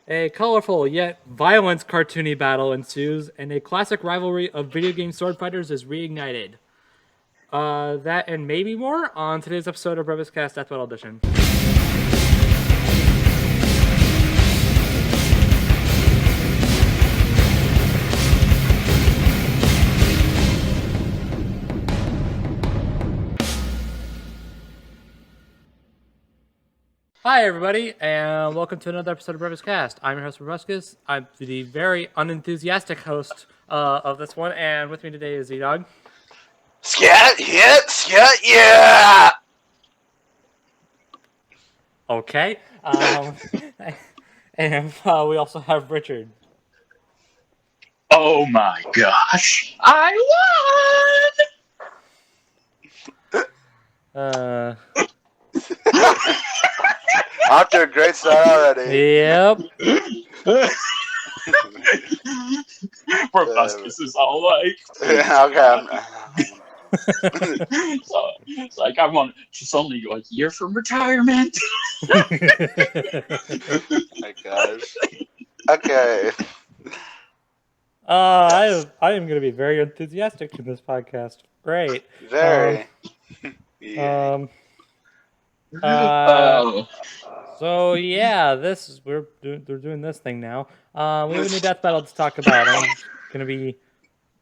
A colorful yet violent cartoony battle ensues, and a classic rivalry of video game sword fighters is reignited. That and maybe more on today's episode of BrobusCast Death Battle Edition. Hi, everybody, and welcome to another episode of BrobusCast. I'm your host, Brobuscus. I'm the very unenthusiastic host of this one, and with me today is ZDogg. Scat, yeah! Okay. And we also have Richard. Oh my gosh! I won! Off to a great start already. Yep. Brobuscus is all like, okay. so, it's like I want just only like a year from retirement. My gosh. Okay. I am going to be very enthusiastic in this podcast. Great. Very. Yeah. So yeah, we're doing this thing now. We have a new death battle to talk about. I'm gonna be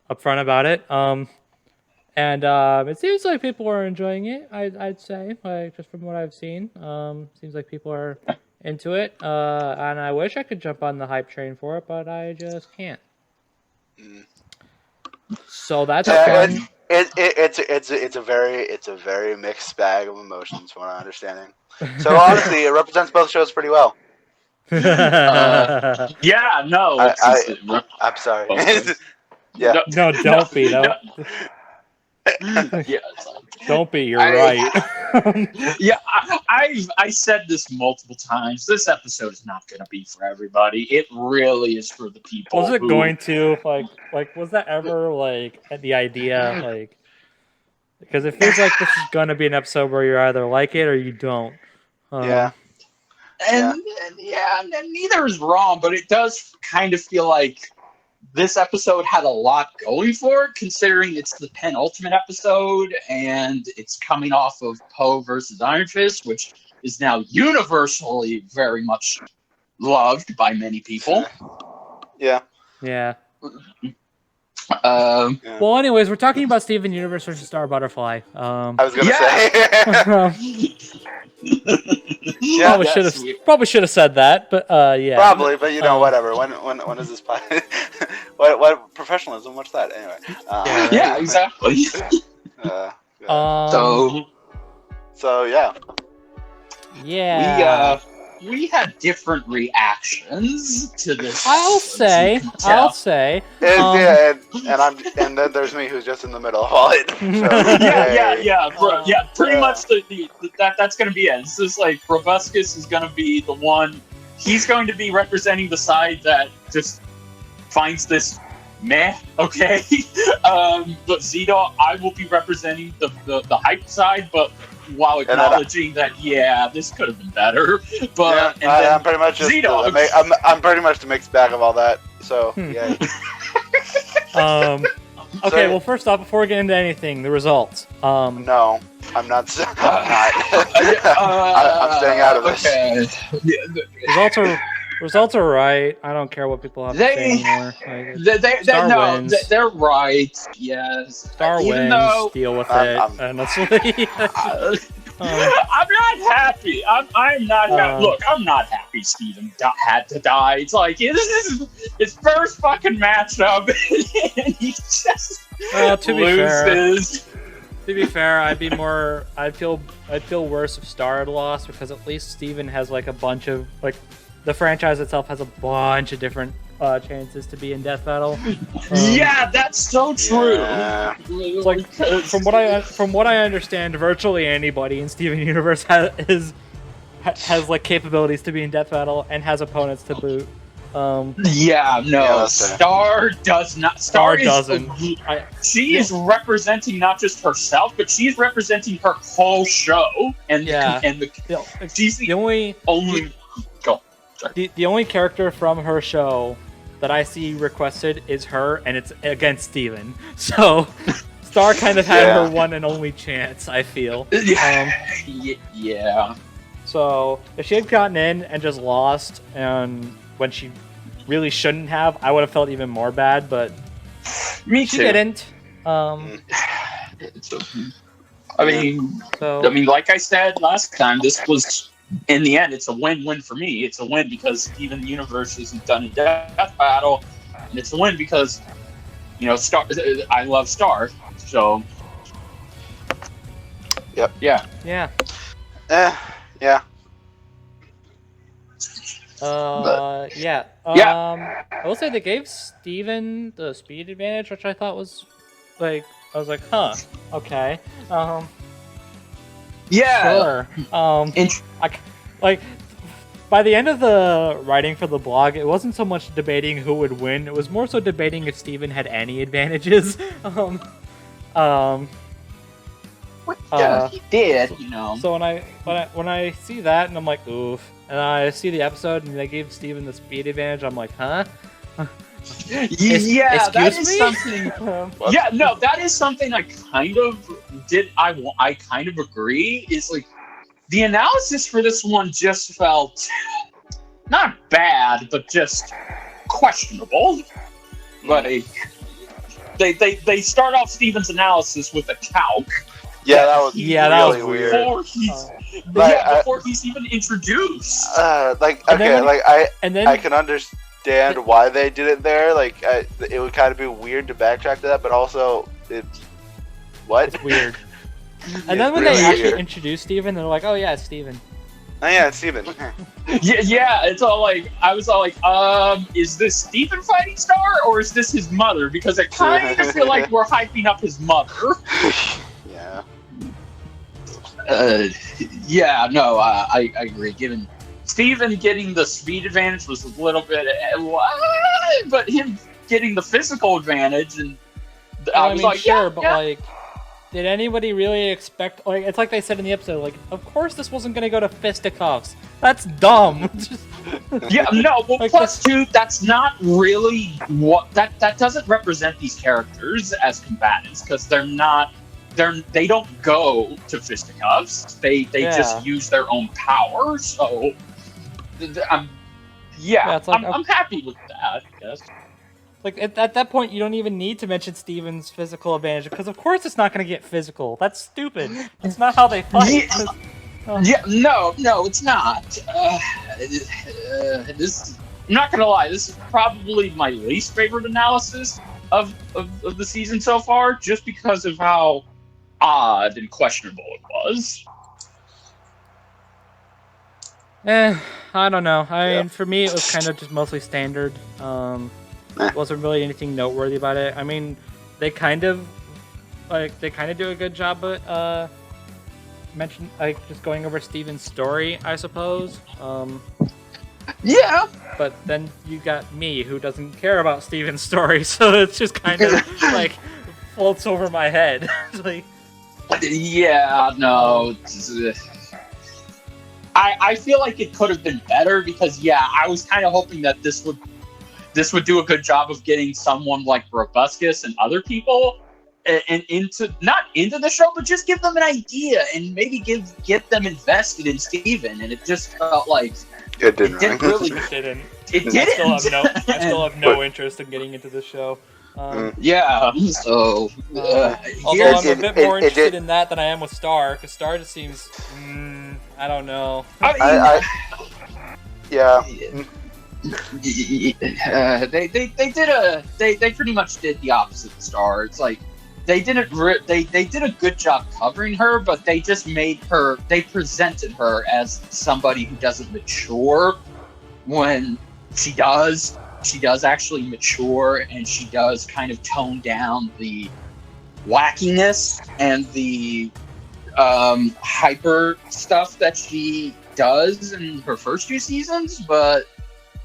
upfront about it. And it seems like people are enjoying it. I'd say, like, just from what I've seen, seems like people are into it. And I wish I could jump on the hype train for it, but I just can't. So that's fun. It's a very mixed bag of emotions, from what I'm understanding. So honestly, it represents both shows pretty well. Yeah, no. I'm sorry. Yeah. No, don't be. Yeah, don't be. You're right. Yeah, I said this multiple times. This episode is not going to be for everybody. It really is for the people. Was it going to like? Was that ever like the idea? Like, because it feels like this is going to be an episode where you either like it or you don't. Yeah. And neither is wrong, but it does kind of feel like this episode had a lot going for it, considering it's the penultimate episode, and it's coming off of Poe versus Iron Fist, which is now universally very much loved by many people. Yeah. Yeah. Well, anyways, we're talking about Steven Universe versus Star Butterfly. I was gonna say. Yeah, probably should have said that, but yeah. Probably, but whatever. When is this? What professionalism? What's that? Anyway. Yeah, exactly. So yeah. Yeah. We had different reactions to this. I'll say. And then there's me, who's just in the middle of all it. So, Pretty much that's gonna be it. It's just like Brobuscus is gonna be the one. He's going to be representing the side that just finds this meh. Okay. But ZDogg, I will be representing the hype side, but while acknowledging that this could have been better. But I'm pretty much just ZDogg. I'm pretty much the mixed bag of all that. So yeah. Okay, well, first off, before we get into anything, the results. No, I'm not. I'm staying out of this. Okay. Results are right. I don't care what people have to say anymore. Like, they're right. Yes. Star wins. Deal with it. Honestly. I'm not happy. I'm not happy. Look, I'm not happy Steven had to die. It's like, this is his first fucking matchup, and he just loses. To be fair, I'd feel worse if Star had lost, because at least Steven has like a bunch of the franchise itself has a bunch of different chances to be in Death Battle. Yeah, that's so true. Yeah. Like from what I understand, virtually anybody in Steven Universe has like capabilities to be in Death Battle and has opponents to boot. Star does not. Star doesn't. She is representing not just herself, but she's representing her whole show. And she's the only. Go. the only character from her show that I see requested is her, and it's against Steven. So Star kind of had her one and only chance, I feel. Yeah. So if she had gotten in and just lost, and when she really shouldn't have, I would have felt even more bad. But Me she too. didn't. I mean, like I said last time, this was, in the end, it's a win-win for me. It's a win because Steven Universe isn't done in Death Battle, and it's a win because, Star. I love Star, so. Yep. Yeah. Yeah. Yeah. Yeah. I will say they gave Steven the speed advantage, which I thought was I was like, huh, okay. Yeah. Sure. By the end of the writing for the blog, it wasn't so much debating who would win. It was more so debating if Steven had any advantages. He did, So when I see that and I'm like, oof, and I see the episode and they gave Steven the speed advantage, I'm like, huh? Yeah, that is me? something. Yeah, no, that is something I kind of did. I kind of agree. Is like the analysis for this one just felt not bad, but just questionable. Like they start off Steven's analysis with a calc. Yeah, that was really weird. Before he's even introduced. I can understand why they did it there. It would kind of be weird to backtrack to that, but also it's weird. And then when they actually introduced Steven, they're like, "Oh yeah, it's Steven." Oh yeah, it's Steven. Yeah, it's all like I was all like, is this Steven fighting Star or is this his mother? Because I kind of feel like we're hyping up his mother. Yeah. I agree. Given Steven getting the speed advantage was a little bit, but him getting the physical advantage, and I was like, sure, but did anybody really expect? It's like they said in the episode, of course this wasn't gonna go to fisticuffs. That's dumb. Plus two, that's not really what that doesn't represent these characters as combatants because they're not. They don't go to fisticuffs. They just use their own power. So, I'm happy with that. I guess. At that point, you don't even need to mention Steven's physical advantage because of course it's not going to get physical. That's stupid. That's not how they fight. No, it's not. This, I'm not gonna lie. This is probably my least favorite analysis of the season so far, just because of how odd and questionable it was. I don't know. I mean, for me, it was kind of just mostly standard. Wasn't really anything noteworthy about it. I mean, they kind of do a good job at just going over Steven's story, I suppose. Yeah. But then you got me, who doesn't care about Steven's story, so it's just kind of floats over my head. I feel like it could have been better because I was kind of hoping that this would do a good job of getting someone like Brobuscus and other people and not into the show, but just give them an idea and maybe get them invested in Steven. And it just felt like it didn't really. It didn't. It didn't. I still have no interest in getting into the show. So although I'm a bit more interested in that than I am with Star, because Star just seems, I don't know. They pretty much did the opposite of Star. It's like they did a good job covering her, but they just they presented her as somebody who doesn't mature when she does. She does actually mature, and she does kind of tone down the wackiness and the hyper stuff that she does in her first 2 seasons. But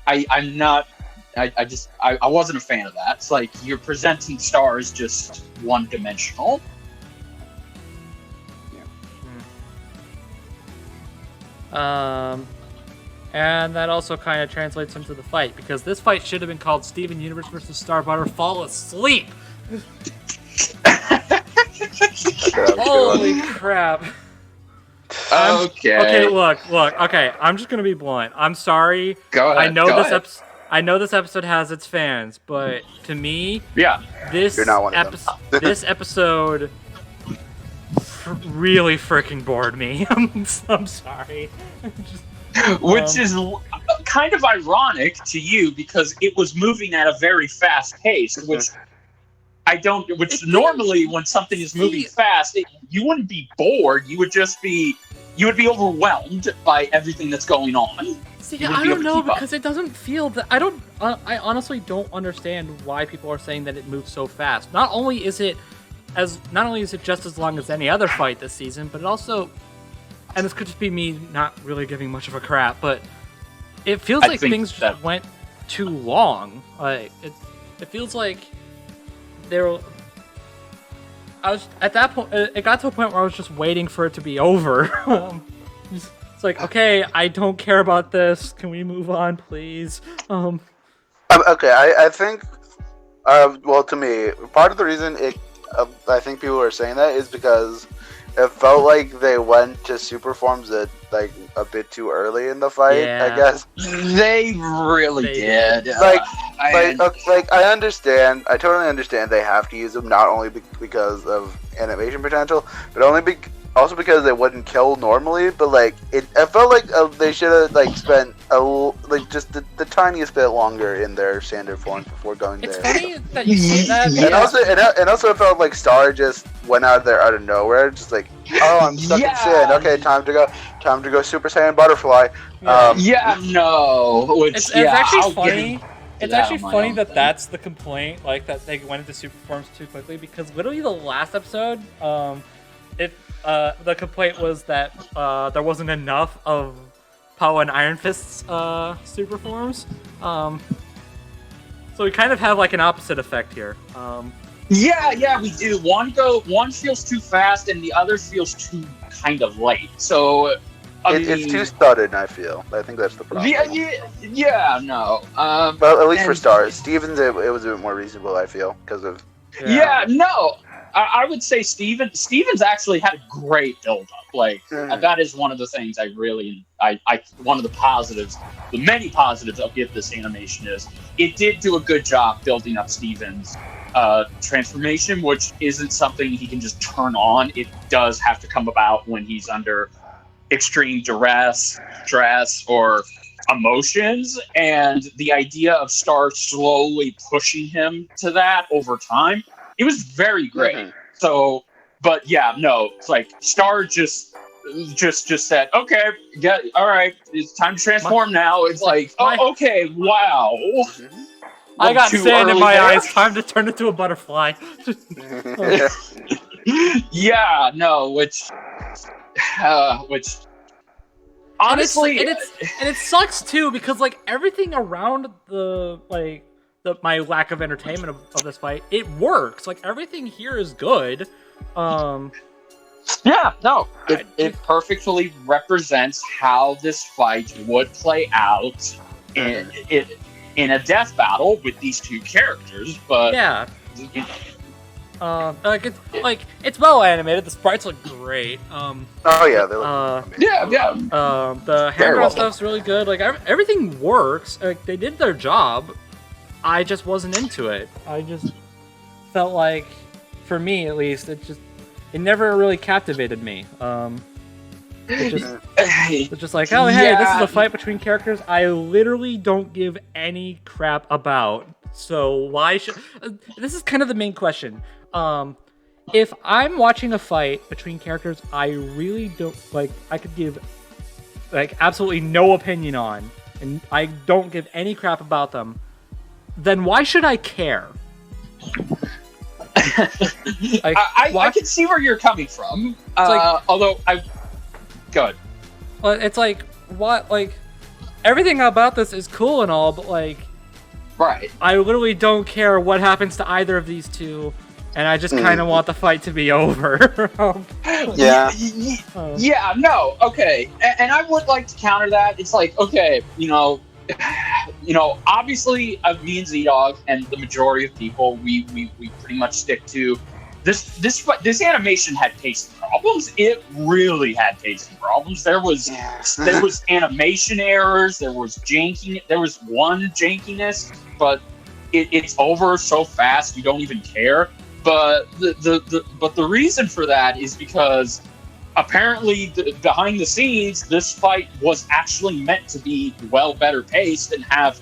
I wasn't a fan of that. It's like you're presenting Star as just one-dimensional. And that also kind of translates into the fight, because this fight should have been called Steven Universe versus Starbutter Fall Asleep. Holy crap. Okay, look. Okay, I'm just gonna be blunt. I'm sorry. Go ahead. I know this episode has its fans, but to me, this You're not one of them. this episode really freaking bored me. I'm sorry. Which is kind of ironic to you, because it was moving at a very fast pace, which normally when something is moving fast, you wouldn't be bored. You would be overwhelmed by everything that's going on. See, I don't know, because it doesn't feel that. I honestly don't understand why people are saying that it moves so fast. Not only is it just as long as any other fight this season, but it also, and this could just be me not really giving much of a crap, but it feels like things just went too long. Like it feels like I was at that point. It got to a point where I was just waiting for it to be over. It's like, okay, I don't care about this. Can we move on, please? Okay, I think. Well, to me, part of the reason I think people are saying that is because it felt like they went to super forms a bit too early in the fight. Yeah. I guess they really did. I understand. I totally understand they have to use them, not only because of animation potential, but also because they wouldn't kill normally. But it felt like they should have spent just the tiniest bit longer in their standard forms before going there. It's funny that you say that. And also it felt like Star just went out there out of nowhere, just like, oh, I'm stuck in sin. Okay, time to go Super Saiyan Butterfly. It's actually funny. It's actually funny that that's the complaint, that they went into super forms too quickly, because literally the last episode, the complaint was that there wasn't enough of Power and Iron Fist's super forms. So we kind of have an opposite effect here. Yeah, we do. One feels too fast, and the other feels too kind of late. So it's too studded. I feel. I think that's the problem. No. Well, at least for Stars, Stevens, it was a bit more reasonable. I feel because of. No. I would say Stevens actually had a great build-up. That is one of the things I one of the positives, the many positives I'll give this animation is it did do a good job building up Stevens' transformation, which isn't something he can just turn on. It does have to come about when he's under extreme duress, stress, or emotions, and the idea of Star slowly pushing him to that over time, it was very great. Mm-hmm. So, but it's like Star just said, okay, all right, it's time to transform now. It's okay, wow. I got sand in my eyes. Time to turn into a butterfly. Which honestly, and it sucks too, because everything around my lack of entertainment of this fight, it works. Everything here is good. It perfectly represents how this fight would play out in a death battle with these two characters. But it's well animated. The sprites look great. They look amazing. The hand stuff's really good. Everything works. They did their job. I just wasn't into it. I just felt like, for me at least, it never really captivated me. It's just like, oh hey, this is a fight between characters I literally don't give any crap about. So why should? This is kind of the main question. If I'm watching a fight between characters I really don't like, I could give absolutely no opinion on, and I don't give any crap about them, then why should I care? I can see where you're coming from. Although good. Well, it's what everything about this is cool and all, but right. I literally don't care what happens to either of these two. and I just kind of want the fight to be over. Yeah. Yeah, no, okay. And I would like to counter that. It's like, okay, obviously, me and ZDogg and the majority of people, we pretty much stick to this animation had pacing problems. It really had pacing problems. There was animation errors. There was janking. There was one jankiness, but it's over so fast you don't even care. But the reason for that is because apparently behind the scenes, this fight was actually meant to be better paced and have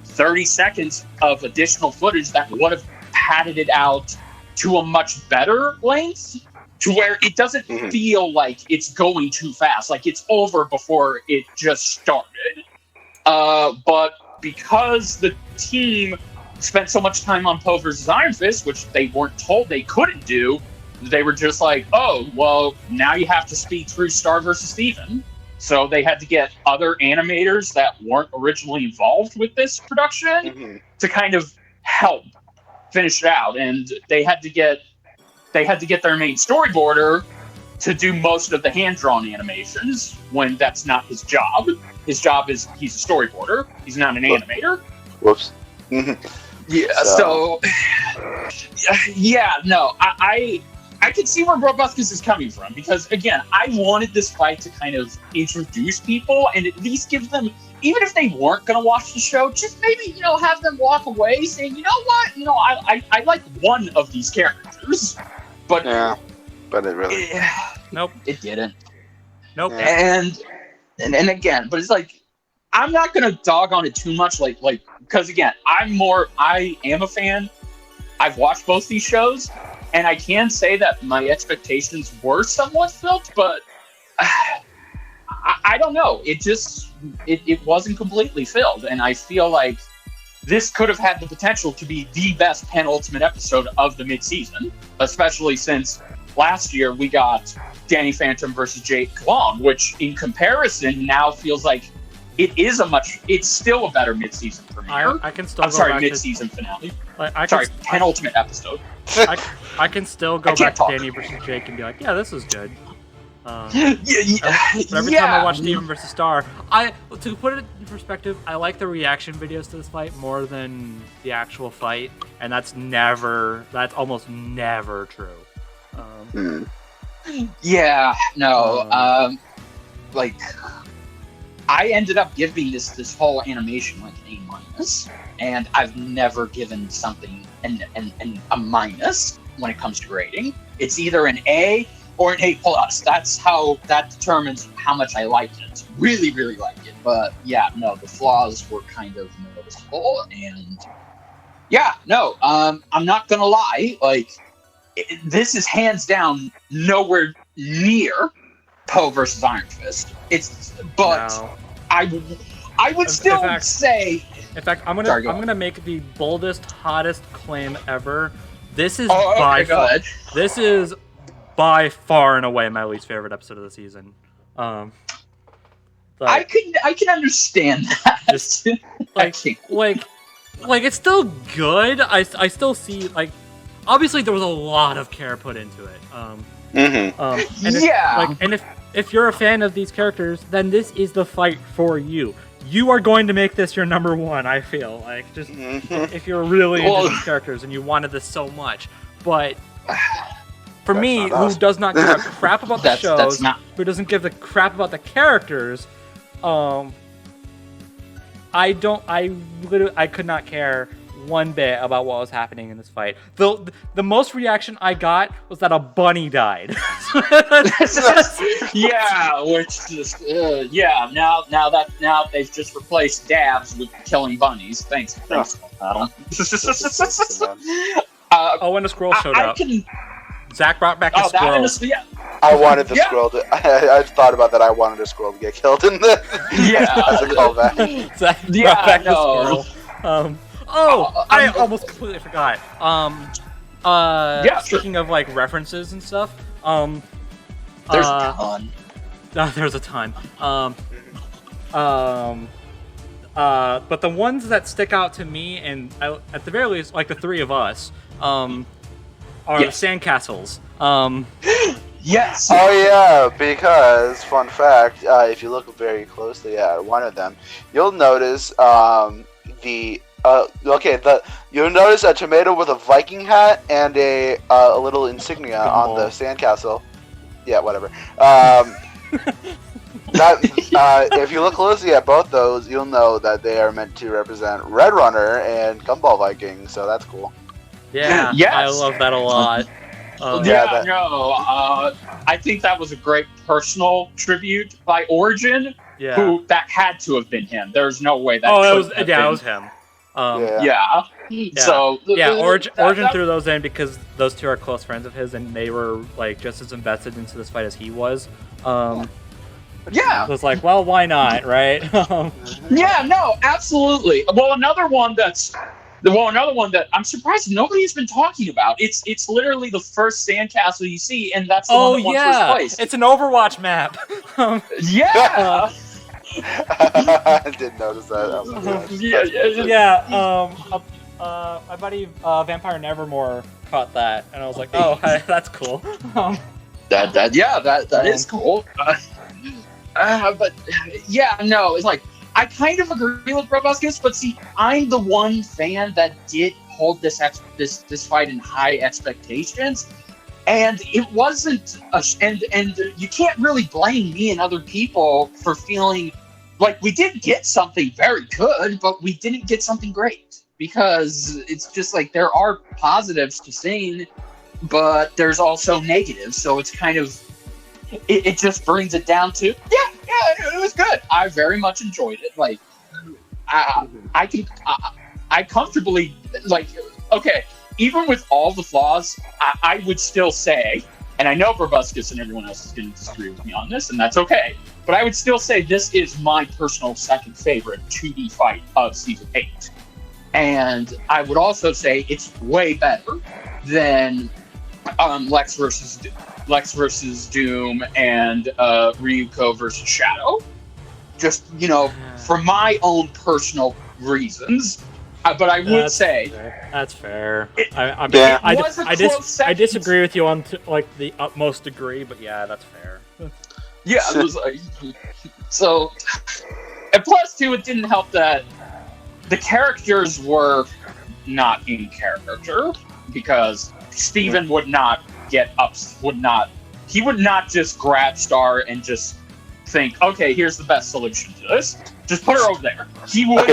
30 seconds of additional footage that would have padded it out to a much better length, to where it doesn't feel like it's going too fast, like it's over before it just started. But because the team spent so much time on Poe versus Iron Fist, which they weren't told they couldn't do, they were just like, oh, well, now you have to speed through Star versus Steven. So they had to get other animators that weren't originally involved with this production to kind of help finish it out. And they had to get their main storyboarder to do most of the hand-drawn animations when that's not his job. His job is he's a storyboarder. He's not an animator. Whoops. Yeah, so yeah, no, I can see where Brobuscus is coming from, because again, I wanted this fight to kind of introduce people and at least give them, even if they weren't going to watch the show, just maybe, have them walk away saying, you know what, I like one of these characters. But yeah, but it really nope, it didn't. Nope. And again, but it's like, I'm not going to dog on it too much, like because again, I am a fan. I've watched both these shows, and I can say that my expectations were somewhat filled, but I don't know. It wasn't completely filled, and I feel like this could have had the potential to be the best penultimate episode of the mid-season, especially since last year we got Danny Phantom versus Jake Long, which in comparison now feels like it's still a better mid-season premiere. I can still mid-season finale. Penultimate episode. I can still go back to Danny versus Jake and be like, yeah, this was good. But every time I watch Steven versus Star, to put it in perspective, I like the reaction videos to this fight more than the actual fight, and that's almost never true. Yeah, no, I ended up giving this whole animation like an A-, and I've never given something a minus when it comes to grading. It's either an A or an A+. That determines how much I liked it. Really, really liked it. But yeah, no, the flaws were kind of noticeable, and yeah, no, I'm not gonna lie, this is hands down nowhere near Poe versus Iron Fist. I would still say. In fact, I'm gonna make the boldest, hottest claim ever. This is This is by far and away my least favorite episode of the season. I can understand that. Just, it's still good. I still see obviously there was a lot of care put into it. And if you're a fan of these characters, then this is the fight for you. You are going to make this your number one, I feel. If you're really into these characters and you wanted this so much. But for me, who does not give a crap about the shows, who doesn't give a crap about the characters, I could not care one bit about what was happening in this fight. The most reaction I got was that a bunny died. Yeah, now they've just replaced dabs with killing bunnies. Thanks, Adam. And a squirrel showed up. Zach brought back a squirrel. I wanted the squirrel to. I thought about that. I wanted a squirrel to get killed in the. As a callback. Zach brought back the squirrel. I almost completely forgot. Speaking of references and stuff, there's a ton. There's a ton. But the ones that stick out to me, and at the very least, the three of us, are Yes. the sandcastles. Yes. Oh yeah, because fun fact, if you look very closely at one of them, you'll notice you'll notice a tomato with a Viking hat and a little insignia on the sandcastle. Yeah, whatever. If you look closely at both those, you'll know that they are meant to represent Red Runner and Gumball Viking. So that's cool. Yeah, Yes. I love that a lot. I think that was a great personal tribute by Origin. Yeah. Who that had to have been him. There's no way that. It was couldn't have been. it was him. Yeah. So Origin threw those in because those two are close friends of his, and they were like just as invested into this fight as he was. Yeah. So it's like, well, why not, right? Yeah. No. Absolutely. Well, another one that I'm surprised nobody's been talking about. It's literally the first sandcastle you see, and that's the one that won first place. It's an Overwatch map. Yeah. I did notice that. My buddy Vampire Nevermore caught that, and I was like, oh, that's cool. That is cool. But yeah, no, it's like I kind of agree with Brobuscus, but see, I'm the one fan that did hold this fight in high expectations, and it wasn't. And you can't really blame me and other people for feeling like we did get something very good, but we didn't get something great, because it's just like there are positives to seeing, but there's also negatives. So it's kind of it just brings it down to it was good. I very much enjoyed it. Like I comfortably like okay. Even with all the flaws, I would still say, and I know Brobuscus and everyone else is going to disagree with me on this, and that's okay. But I would still say this is my personal second favorite 2D fight of Season 8. And I would also say it's way better than Lex versus Doom and Ryuko versus Shadow. Just, for my own personal reasons. But I would say that's fair. I disagree with you on the utmost degree, but yeah, that's fair. Yeah, it was like so. And plus, too, it didn't help that the characters were not in character, because Steven would not just grab Star and just think, okay, here's the best solution to this. Just put her over there. He would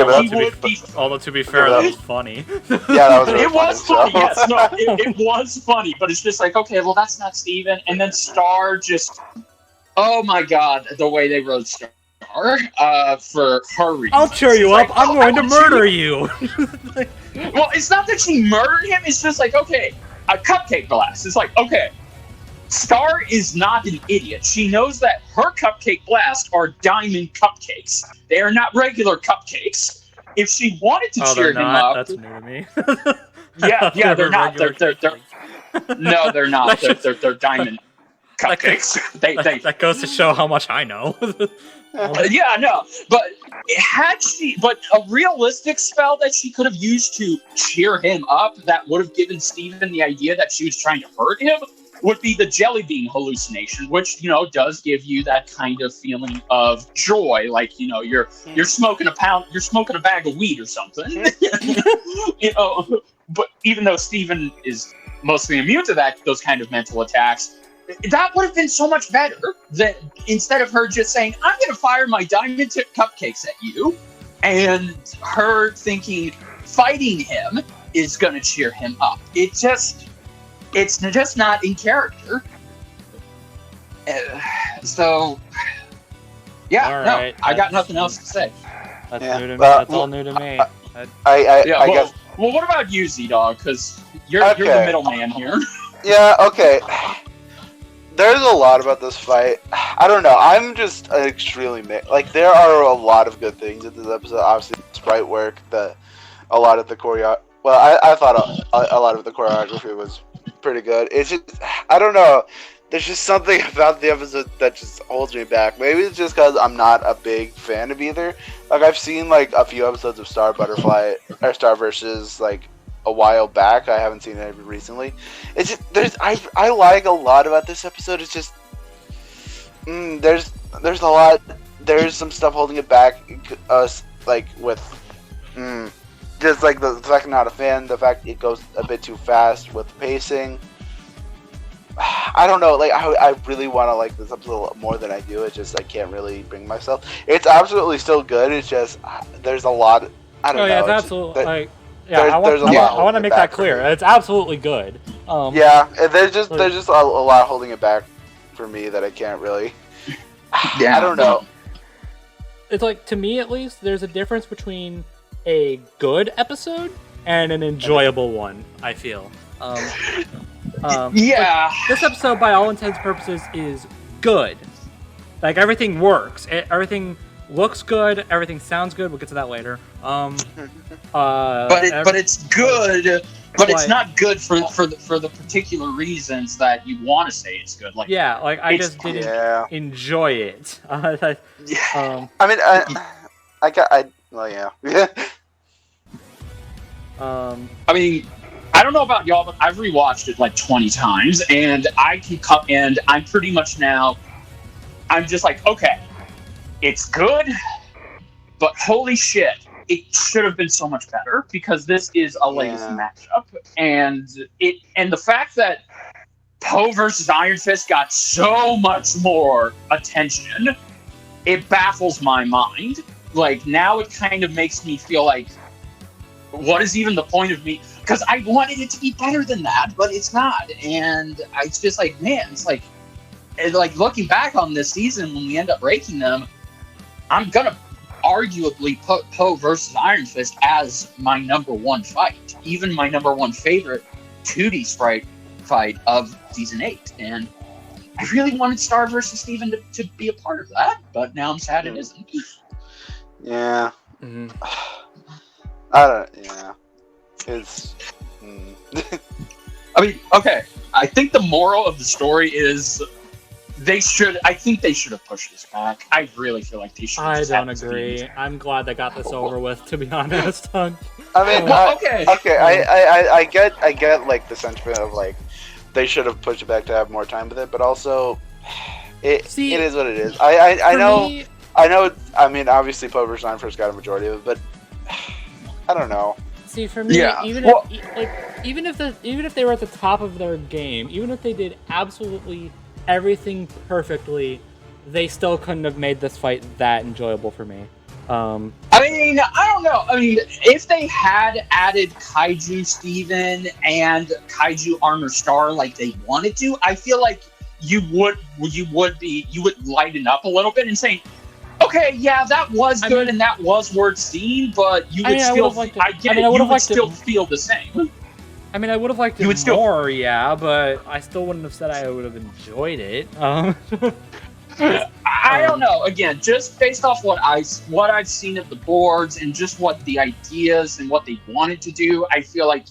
be. Although, to be fair, that was funny. Yeah, that was really It was funny, yes. No, it was funny, but it's just like, okay, well, that's not Steven. And then Star just, oh my god, the way they wrote Star for her reasons. I'll cheer you up. I'm going to murder you. Well, it's not that she murdered him. It's just like, okay, a cupcake blast. It's like, okay, Star is not an idiot. She knows that her cupcake blasts are diamond cupcakes. They are not regular cupcakes. If she wanted to cheer him up, that's new to me. yeah, they're not. No, they're not. They're diamond cupcakes. That goes to show how much I know. Yeah, no, but but a realistic spell that she could have used to cheer him up that would have given Steven the idea that she was trying to hurt him would be the jelly bean hallucination, which, does give you that kind of feeling of joy, like, you're smoking a bag of weed or something. But even though Steven is mostly immune to those kind of mental attacks, that would have been so much better than instead of her just saying, I'm going to fire my diamond tip cupcakes at you, and her thinking fighting him is going to cheer him up. It's just not in character. So, yeah, right, I got nothing else to say. That's new to me. That's all new to me. I guess. Well, what about you, ZDogg? Because you're the middleman here. Yeah, okay. There's a lot about this fight. I don't know. I'm just extremely like, there are a lot of good things in this episode. Obviously, sprite work, a lot of the choreo. Well, I thought a lot of the choreography was pretty good. It's just, I don't know. There's just something about the episode that just holds me back. Maybe it's just because I'm not a big fan of either. Like, I've seen like a few episodes of Star Butterfly or Star versus like a while back. I haven't seen it recently. It's just, I like a lot about this episode. It's just there's a lot. There's some stuff holding it back. Us like with just like the fact I'm not a fan. The fact it goes a bit too fast with pacing. I don't know. Like I really want to like this episode a lot more than I do. It's just I can't really bring myself. It's absolutely still good. It's just there's a lot. I don't know. Yeah, it's just, absolutely like. Yeah, I want to make that clear. It's absolutely good. Yeah, there's just a lot holding it back for me that I can't really. Yeah, I don't know. It's like, to me at least, there's a difference between a good episode and an enjoyable one, I feel. Yeah. This episode, by all intents and purposes, is good. Like, everything works. Everything looks good. Everything sounds good. We'll get to that later. But it's good. But it's not good for the particular reasons that you want to say it's good. Like I just didn't enjoy it. Yeah. Well, yeah. I mean, I don't know about y'all, but I've rewatched it like 20 times, and I'm pretty much now. I'm just like, okay, it's good, but holy shit, it should have been so much better because this is a lazy matchup, and the fact that Poe versus Iron Fist got so much more attention, it baffles my mind. Like, now it kind of makes me feel like, what is even the point of me? Because I wanted it to be better than that, but it's not. And it's just like, man, it's like looking back on this season when we end up breaking them, I'm going to arguably put Poe versus Iron Fist as my number one fight. Even my number one favorite 2D sprite fight of Season 8. And I really wanted Star versus Steven to be a part of that, but now I'm sad it isn't. Yeah. Mm-hmm. It's. I mean, okay. I think the moral of the story is I think they should have pushed this back. I really feel like they should have. I don't agree. I'm glad they got this over with, to be honest. I mean, okay. I get like the sentiment of like they should have pushed it back to have more time with it, but also it is what it is. I know. I mean, obviously, Poe vs. Iron Fist got a majority of it, but I don't know. See, for me, even if they were at the top of their game, even if they did absolutely everything perfectly, they still couldn't have made this fight that enjoyable for me. I mean, I don't know. I mean, if they had added Kaiju Steven and Kaiju Armor Star like they wanted to, I feel like you would lighten up a little bit and saying, okay, yeah, that was good and that was worth seeing, but you would still. You would still feel the same. I mean, I would have liked it more, yeah, but I still wouldn't have said I would have enjoyed it. I don't know. Again, just based off what I've seen at the boards and just what the ideas and what they wanted to do, I feel like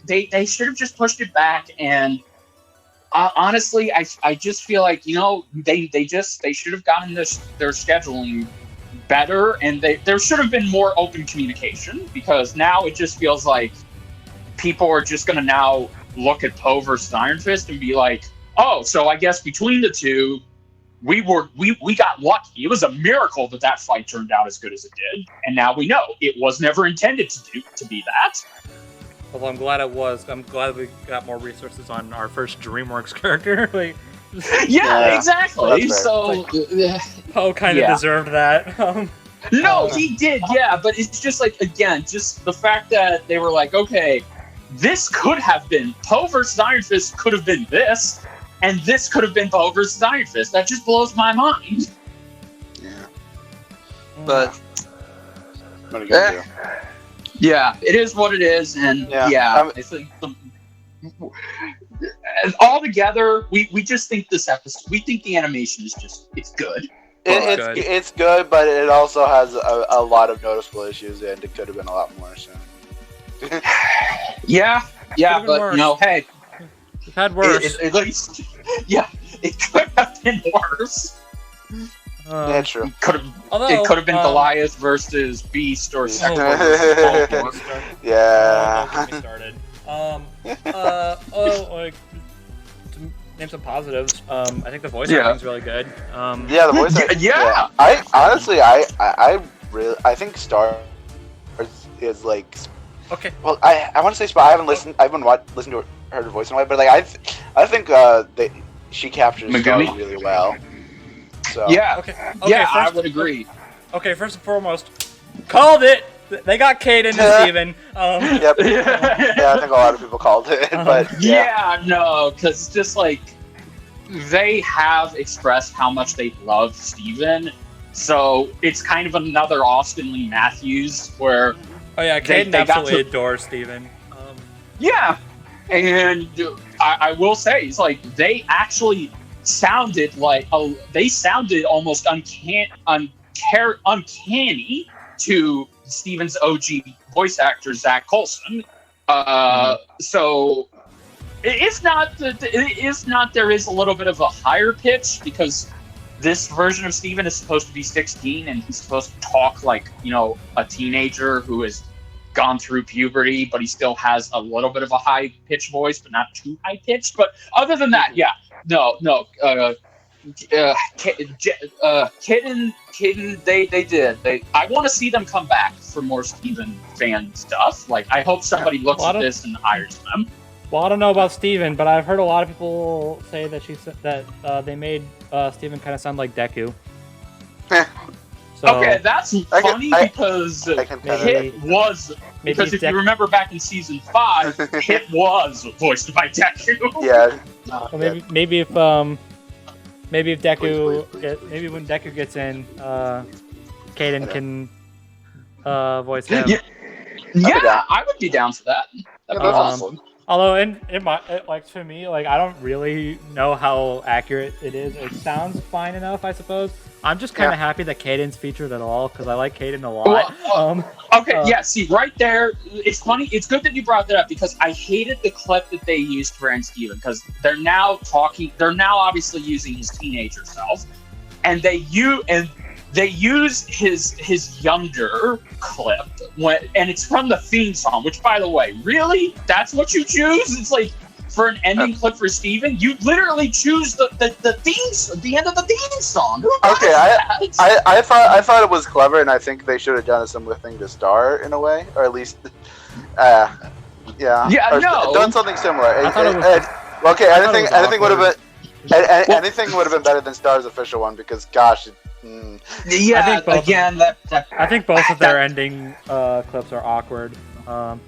they should have just pushed it back. And honestly, I just feel like, you know, they should have gotten their scheduling better, and there should have been more open communication, because now it just feels like people are just going to now look at Poe versus Iron Fist and be like, oh, so I guess between the two, we got lucky. It was a miracle that fight turned out as good as it did, and now we know it was never intended to be that. Well, I'm glad it was. I'm glad we got more resources on our first DreamWorks character. Yeah, exactly. So Poe kind of deserved that. No, he did, yeah, but it's just like, again, just the fact that they were like, okay, this could have been Poe versus Iron Fist could have been this, and this could have been Poe versus Iron Fist. That just blows my mind. Yeah. But what are you gonna do? Yeah, it is what it is, and it's like all together, we just think this episode, we think the animation is it's good. It's good, but it also has a lot of noticeable issues, and it could have been a lot more. So. yeah, but worse. You know, hey, we've had worse. At least, yeah, it could have been worse. Yeah, true. Although, It could have been Goliath versus Beast or Sector versus Bulk. Yeah. Don't get me started. Like, to name some positives. I think the voice acting's really good. Yeah, the voice acting. Yeah. I honestly, I really, I think Star is like. Okay. Well, I want to say Spy. I haven't listened to her voice in a while, but like I think she captures Star Megumi? really well. So. Yeah. Okay. Yeah, first, I would agree. Okay, first and foremost, called it. They got Caden and Steven. Yep. Yeah, I think a lot of people called it, but yeah, no, because it's just like they have expressed how much they love Steven, so it's kind of another Austin Lee Matthews where. Oh yeah, Caden absolutely adores Steven. Yeah, and I will say, it's like they actually sounded like they sounded almost uncanny to Steven's OG voice actor Zach Coulson. So it's not there is a little bit of a higher pitch because this version of Steven is supposed to be 16 and he's supposed to talk like, a teenager who has gone through puberty, but he still has a little bit of a high-pitched voice, but not too high-pitched. But other than that, Kitten, they did. I want to see them come back for more Steven fan stuff. Like, I hope somebody looks at this and hires them. Well, I don't know about Steven, but I've heard a lot of people say that they made Steven kind of sound like Deku. So, okay, that's funny because Hit was... Because if you remember back in Season 5, Hit was voiced by Deku. Yeah. Well, maybe if Deku... Maybe when Deku gets in, Caden can voice him. Yeah, I would be down for that. That'd be awesome. Although, to me, I don't really know how accurate it is. It sounds fine enough, I suppose. I'm just kind of happy that Caden's featured at all, because I like Caden a lot. See, right there, it's funny. It's good that you brought that up, because I hated the clip that they used for Ren Steven, because they're now obviously using his teenager self, and they use his younger clip, and it's from the theme song, which, by the way, really? That's what you choose? It's like, for an ending clip for Steven, you literally choose the end of the theme song. Okay, I thought it was clever, and I think they should have done a similar thing to Star in a way, or at least, done something similar. Anything would have been anything would have been better than Star's official one, because gosh. I think both of their ending clips are awkward.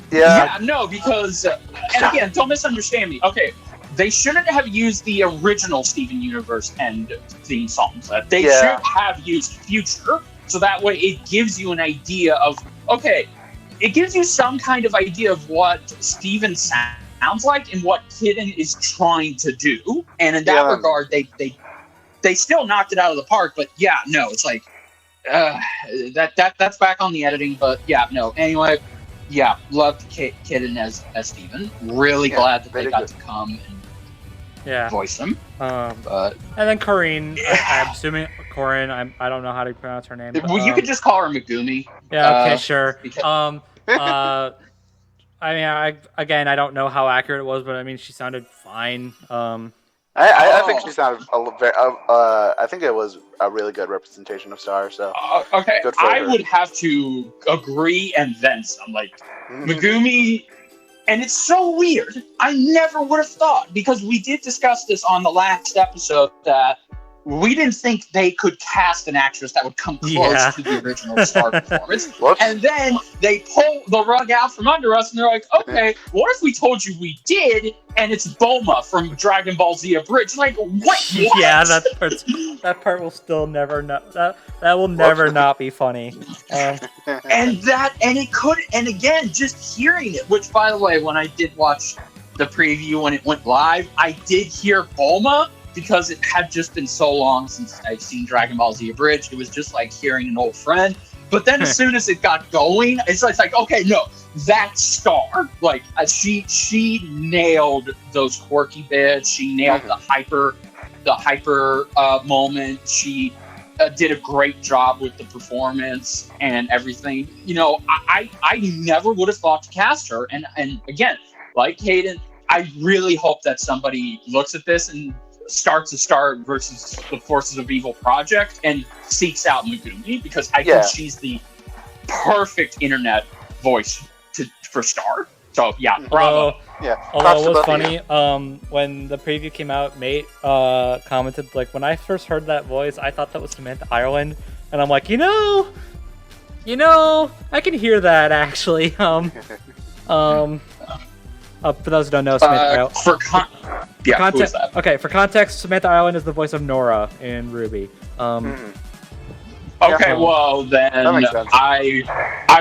Because and again, don't misunderstand me. Okay, they shouldn't have used the original Steven Universe end theme song clip. They should have used Future, so that way it gives you an idea of it gives you some kind of idea of what Steven sounds like and what Kitten is trying to do. And in that regard, they still knocked it out of the park. But it's like that's back on the editing. But anyway. Yeah, loved Kitten as Steven. Really glad that they got to come and voice him. And then Corinne, I'm assuming Corinne. I don't know how to pronounce her name. But, you could just call her Megumi. Yeah. Okay. Sure. I don't know how accurate it was, but I mean, she sounded fine. I think she sounded I think it was a really good representation of Star. So I would have to agree and then some. Like Megumi, and it's so weird. I never would have thought, because we did discuss this on the last episode, that we didn't think they could cast an actress that would come close to the original Star performance. And then they pull the rug out from under us, and they're like, okay, what if we told you we did, and it's Bulma from Dragon Ball Z Abridged? Like, what? Yeah, that part will still never that will never not be funny. And it could, and again, just hearing it, which, by the way, when I did watch the preview when it went live, I did hear Bulma, because it had just been so long since I've seen Dragon Ball Z Abridged. It was just like hearing an old friend. But then as soon as it got going, it's like, okay, no, that's Star. Like, she nailed those quirky bits. She nailed the hyper moment. She did a great job with the performance and everything. You know, I never would have thought to cast her. And again, like Hayden, I really hope that somebody looks at this and starts a Star versus the Forces of Evil project and seeks out Megumi, because I think she's the perfect internet voice for Star. So yeah, bravo. Although it was funny, when the preview came out, Mate commented, like, when I first heard that voice, I thought that was Samantha Ireland, and I'm like, you know, I can hear that actually. For those who don't know, Samantha for context, Samantha Ireland is the voice of Nora in Ruby. Okay, well then I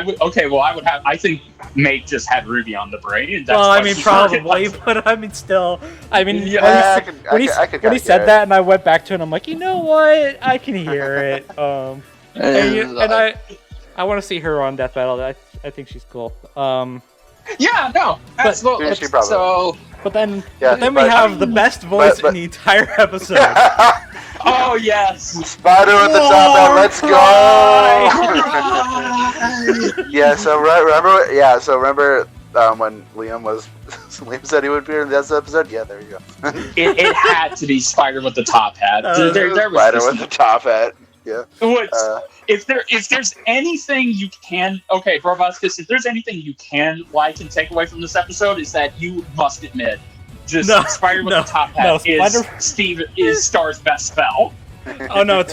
would have. I think Mate just had Ruby on the brain. Well, I mean, probably, but I mean, still, I mean, when he said that, and I went back to it, and I'm like, you know what? I can hear it. And I want to see her on Death Battle. I think she's cool. Yeah, no, absolutely. But then we have the best voice in the entire episode. Oh yes, Spider at the top hat. Let's go! So remember when Liam said he would be in this episode? Yeah, there you go. it had to be Spider with the top hat. There was Spider with the top hat. Yeah. If there's anything you can, Brobuscus, if there's anything you can like and take away from this episode, is that you must admit, Spider with the top hat is Star's best spell. No!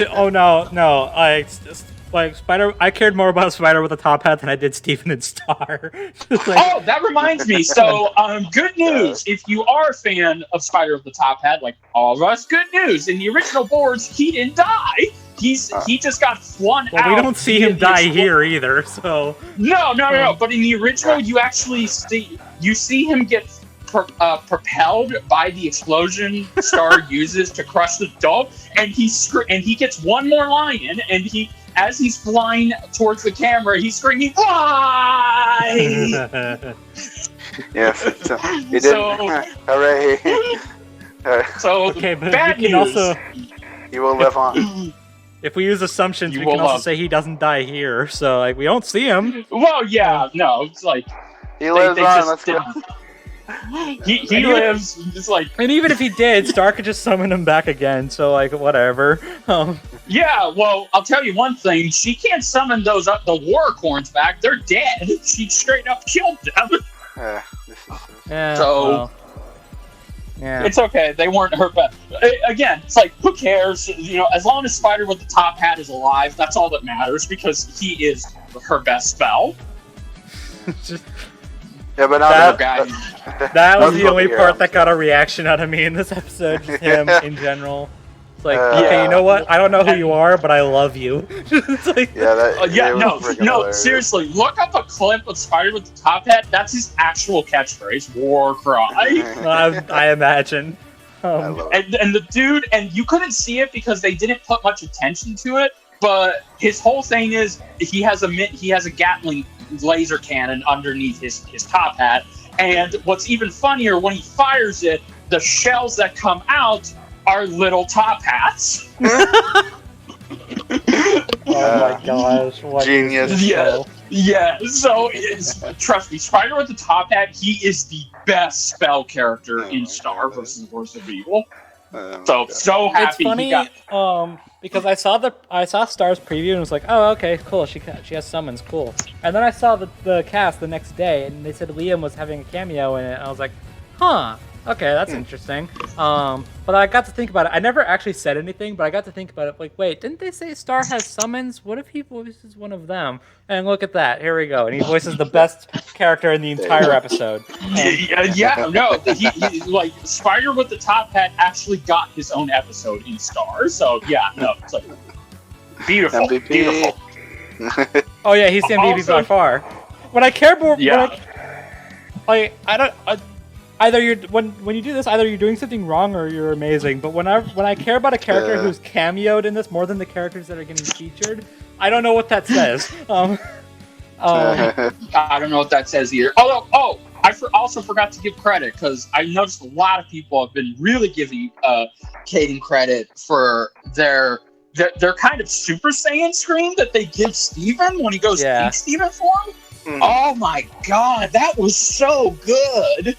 Like Spider, I cared more about Spider with the top hat than I did Steven and Star. Oh, that reminds me. So, good news. If you are a fan of Spider with the top hat, like all of us, good news. In the original boards, he didn't die. He just got flung out. We don't see him die here either. So no. But in the original, you actually see him get propelled by the explosion Star uses to crush the dome, and he gets one more line, and as he's flying towards the camera, he's screaming, "Fly!" Yes, he did. Hooray! So okay, but bad we can news. Also, he will live on. If we use assumptions, we can also say he doesn't die here. So like we don't see him. Well, yeah, no, it's like he lives on. Let's go. He lives. It's like, and even if he did, Star could just summon him back again. So like whatever. Yeah, well, I'll tell you one thing. She can't summon the Warcorns back. They're dead. She straight up killed them. Yeah, it's okay. They weren't her best. Again, it's like, who cares? You know, as long as Spider with the top hat is alive, that's all that matters, because he is her best spell. Yeah, but that was the only part that got a reaction out of me in this episode. Just him in general. It's like, okay, you know what? I don't know who you are, but I love you. It's like, no, seriously, look up a clip of Spider with the top hat. That's his actual catchphrase, war cry. I imagine. And the dude, and you couldn't see it because they didn't put much attention to it, but his whole thing is he has a Gatling laser cannon underneath his top hat, and what's even funnier, when he fires it, the shells that come out are little top hats. Oh my gosh! What genius! Yeah. So trust me, Spider with the top hat, he is the best spell character in Star versus Force of Evil. So happy. It's funny, because I saw Star's preview and was like, oh, okay, cool. She has summons, cool. And then I saw the cast the next day, and they said Liam was having a cameo in it. And I was like, huh. Okay, that's interesting. But I got to think about it. I never actually said anything, but I got to think about it. Like, wait, didn't they say Star has summons? What if he voices one of them? And look at that. Here we go. And he voices the best character in the entire episode. He like Spider with the top hat actually got his own episode in Star. So yeah, no, it's like beautiful, MVP. beautiful. Oh yeah, he's the MVP by far. When I care more, either you're when you do this, either you're doing something wrong or you're amazing. But when I care about a character who's cameoed in this more than the characters that are getting featured, I don't know what that says. I don't know what that says either. Although, I also forgot to give credit, because I noticed a lot of people have been really giving Caden credit for their they're kind of Super Saiyan scream that they give Steven when he goes Pink Steven form. Mhm. Oh my god, that was so good.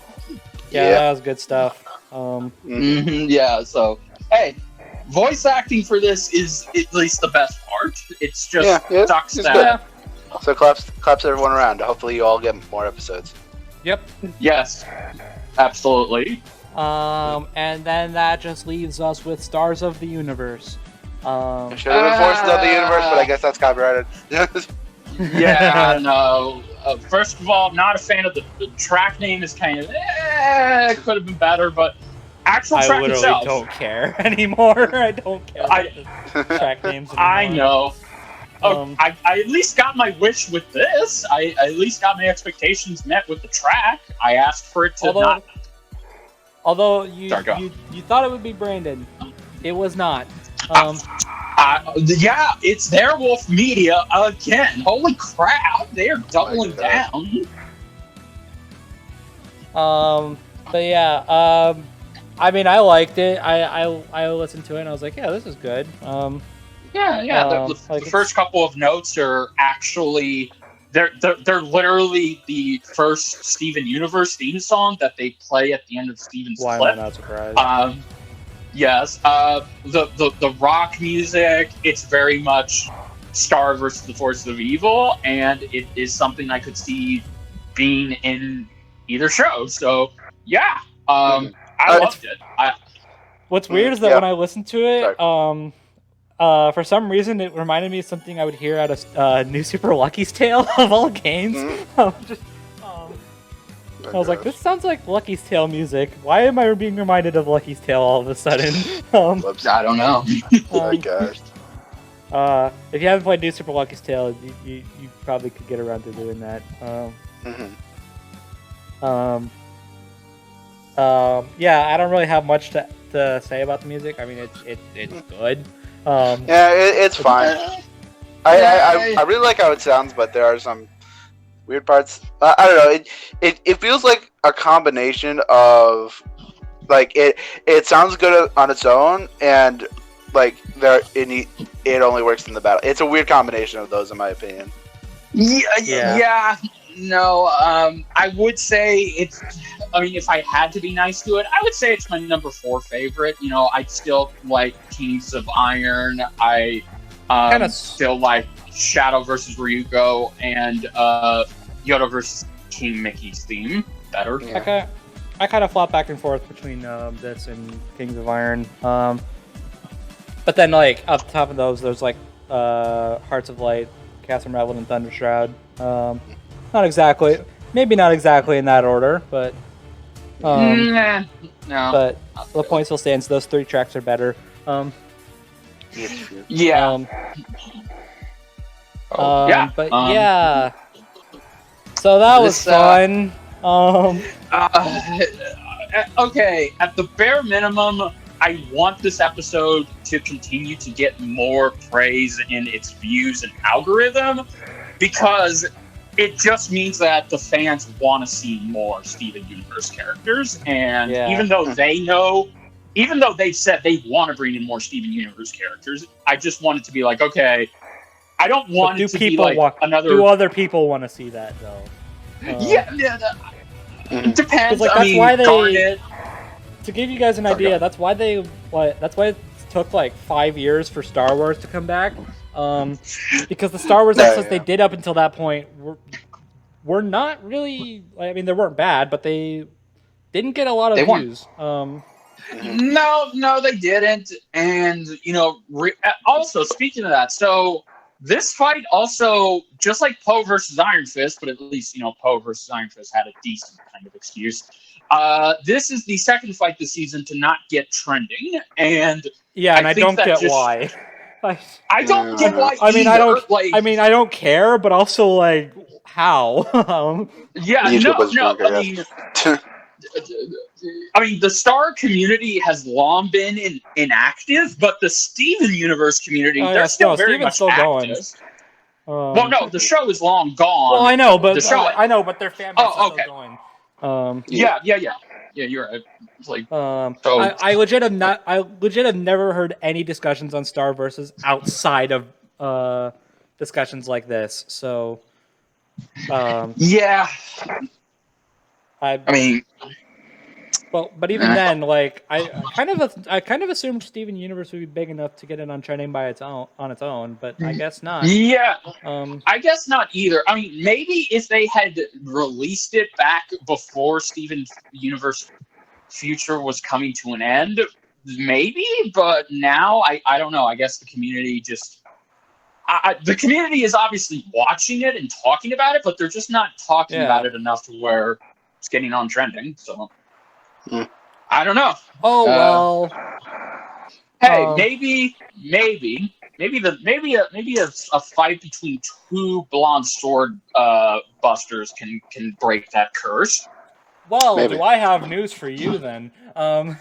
Yeah, that was good stuff. Yeah, so hey, voice acting for this is at least the best part. It's just sucks it's that. good. So claps everyone around. Hopefully you all get more episodes. Yep. Yes, absolutely. And then that just leaves us with Stars of the Universe. Should have been Forces of the Universe, but I guess that's copyrighted. Yeah, no. First of all, I'm not a fan of the track name. Is kind of could have been better, but actual I track literally itself. don't care anymore. I don't care about the track names anymore. I know. I at least got my wish with this. I at least got my expectations met with the track. I asked for it to Although you thought it would be Brandon, it was not. Yeah, it's their Wolf Media again. Holy crap, they are doubling down. But yeah, I mean, I liked it. I listened to it and I was like, yeah, this is good. The first couple of notes are actually they're literally the first Steven Universe theme song that they play at the end of Steven's clip. Why am I not surprised? Yes. The rock music, it's very much Star versus the Forces of Evil, and it is something I could see being in either show. So yeah, I loved it. What's weird is that when I listened to it, for some reason it reminded me of something I would hear out of New Super Lucky's Tale of all games. I was like, this sounds like Lucky's Tale music. Why am I being reminded of Lucky's Tale all of a sudden? I don't know. If you haven't played New Super Lucky's Tale, you probably could get around to doing that. Yeah, I don't really have much to say about the music. I mean, it's good. It's fine. I really like how it sounds, but there are some weird parts. I don't know. It feels like a combination of like it sounds good on its own, and like it only works in the battle. It's a weird combination of those, in my opinion. Yeah. No, I would say it's. I mean, if I had to be nice to it, I would say it's my number 4 favorite. You know, I still like Kings of Iron. I still like Shadow versus Ryuko and Yoda versus King Mickey's theme better. Yeah. I kind of flop back and forth between this and Kings of Iron. But then, like, up top of those, there's like Hearts of Light, Cast Unraveled, and Thundershroud. Not exactly, maybe not exactly in that order, but no. But the point still stands. Those 3 tracks are better. Yeah. But yeah. So that was fun. Okay, at the bare minimum, I want this episode to continue to get more praise in its views and algorithm, because it just means that the fans want to see more Steven Universe characters, and even though they've said they want to bring in more Steven Universe characters, I just want it to be like, okay, I don't want it to be like another. Do other people want to see that though? It depends. Like, I mean, why they, Garnet. To give you guys an idea, that's why it took like 5 years for Star Wars to come back. Because the Star Wars episodes they did up until that point were not really. I mean, they weren't bad, but they didn't get a lot of views. No, they didn't. And also speaking of that, so this fight also, just like Poe versus Iron Fist, but at least Poe versus Iron Fist had a decent kind of excuse. This is the second fight this season to not get trending, and I don't get why. I don't get why. I mean, I don't care, but also like how. I mean, the Star community has long been inactive, but the Steven Universe community, they're still very much active. Well, no, the show is long gone. Well, I know, but their fan base is still going. Yeah. you're right. It's like I legit have not. I legit have never heard any discussions on Star versus outside of discussions like this. So, yeah. I mean, but even then, like I kind of assumed Steven Universe would be big enough to get it on trending by its own but I guess not. Yeah, Um, I guess not either. I mean, maybe if they had released it back before Steven Universe Future was coming to an end, maybe. But now, I don't know. I guess the community just the community is obviously watching it and talking about it, but they're just not talking about it enough to where it's getting on trending. So I don't know. Oh well. Hey, maybe a fight between two blonde sword busters can break that curse. Well, Maybe. do I have news for you then? Yeah.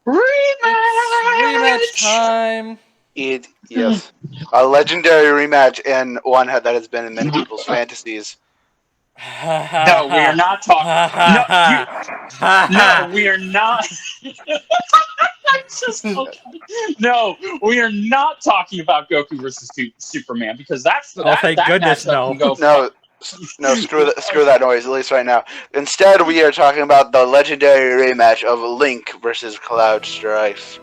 Rematch time. Yes. A legendary rematch and one that has been in many people's fantasies. No, we are not talking. No, we are not. No, we are not talking about Goku versus Superman because that's thank goodness no. No, screw that noise, at least right now. Instead, we are talking about the legendary rematch of Link versus Cloud Strife.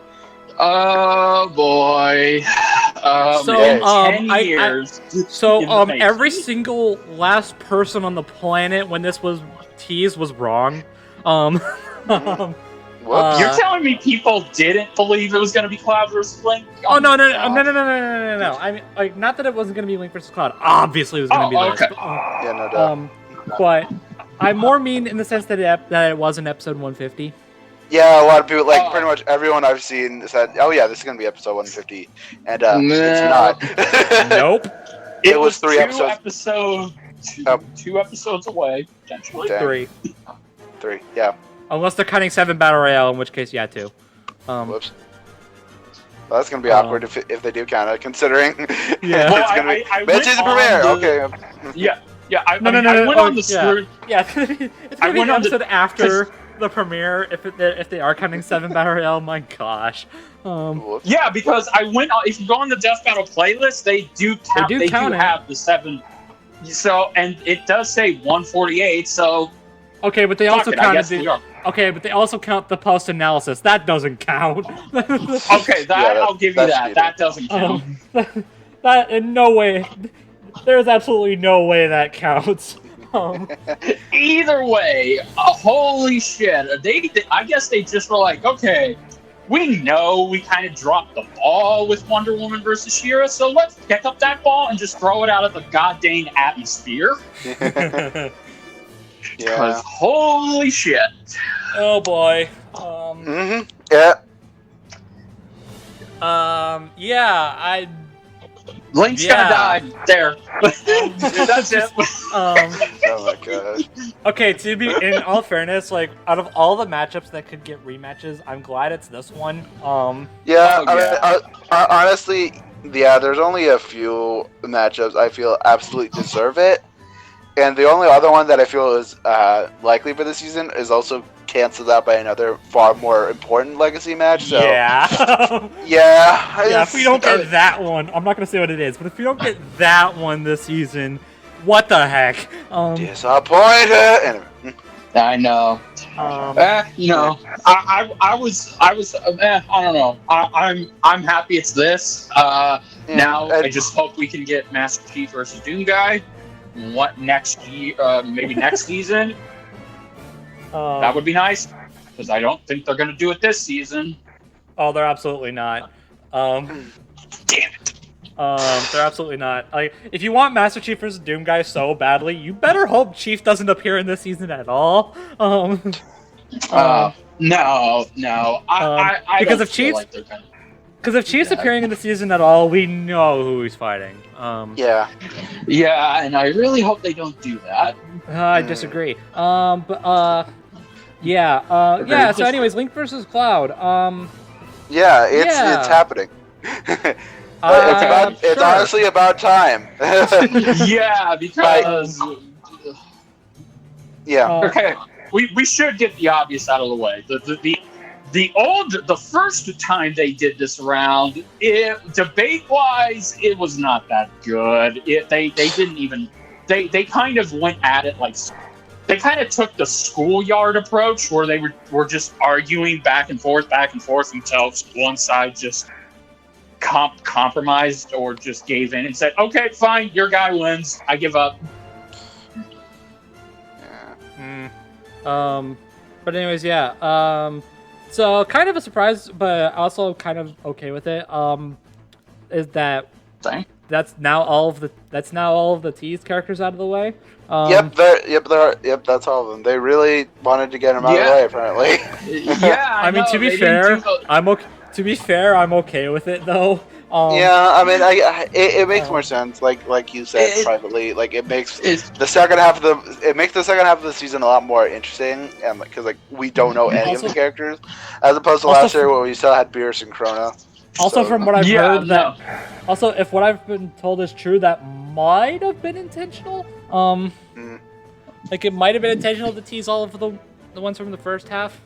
Oh boy! So 10 years. Every single last person on the planet when this was teased was wrong. You're telling me people didn't believe it was going to be Cloud versus Link? Oh no! I mean, like, not that it wasn't going to be Link versus Cloud. Obviously, it was going to be this. Okay. Yeah, no doubt. But I more mean in the sense that it was in episode 150. Yeah, a lot of people, like pretty much everyone I've seen said, "Oh yeah, this is gonna be episode 150," and it's not. Nope. It was 3 two episodes away, potentially. Damn. 3, yeah. Unless they're cutting 7 Battle Royale, in which case, yeah, 2. Whoops. Well, that's gonna be awkward if they do count it, considering. Yeah. It's gonna be mid-season premiere. Okay. Yeah. I went on the screw. Yeah, it's gonna be an episode after the premiere if they are counting 7 Battle Royale. My gosh. Yeah, because I went. If you go on the Death Battle playlist, they do count. They do have the 7. So, and it does say 148. So. Okay, but they also count. Okay, but they also count the post analysis. That doesn't count. Okay, I'll give you that. That doesn't count. That in no way. There's absolutely no way that counts. Either way, holy shit! I guess they just were like, okay, we know we kind of dropped the ball with Wonder Woman versus She-Ra, so let's pick up that ball and just throw it out of the goddamn atmosphere. Yeah. Holy shit! Oh boy. Yeah. Yeah. Link's gonna die. There. That's it. Oh my gosh. Okay, to be in all fairness, like out of all the matchups that could get rematches, I'm glad it's this one. Yeah. Honestly, yeah. There's only a few matchups I feel absolutely deserve it. And the only other one that I feel is likely for this season is also canceled out by another far more important legacy match. So yeah. Yeah. If we don't get that one, I'm not gonna say what it is, but if we don't get that one this season, what the heck? Disappointed. Anyway. I know. You know, I was. I don't know. I'm happy it's this. Now I just hope we can get Master Chief versus Doom Guy. What next year? Maybe next season. That would be nice, because I don't think they're going to do it this season. Oh, they're absolutely not. Damn it. They're absolutely not. Like, if you want Master Chief versus Doom Guy so badly, you better hope Chief doesn't appear in this season at all. No. I because don't if feel Chief's like they're gonna... Because if Chief's appearing in the season at all, we know who he's fighting. Yeah, and I really hope they don't do that. I disagree. So anyways, Link versus Cloud. Yeah, it's happening. It's honestly about time. Yeah, because Yeah. Okay, we should get the obvious out of the way. The first time they did this round, debate wise, it was not that good. They didn't even they kind of went at it like they kind of took the schoolyard approach where they were just arguing back and forth until one side just compromised or just gave in and said, "Okay, fine, your guy wins. I give up." But anyways, yeah. So kind of a surprise, but also kind of okay with it. Is that Same. that's now all of the teased characters out of the way. Yep, that's all of them. They really wanted to get them out of the way, apparently. Yeah, I mean, to be fair, I'm okay with it though. Yeah, I mean, it makes more sense. Like you said privately, like it makes the second half of the season a lot more interesting, and because we don't know any of the characters, as opposed to last year where we still had Beerus and Krona. Also, from what I've heard, also if what I've been told is true, that might have been intentional. Like it might have been intentional to tease all of the ones from the first half.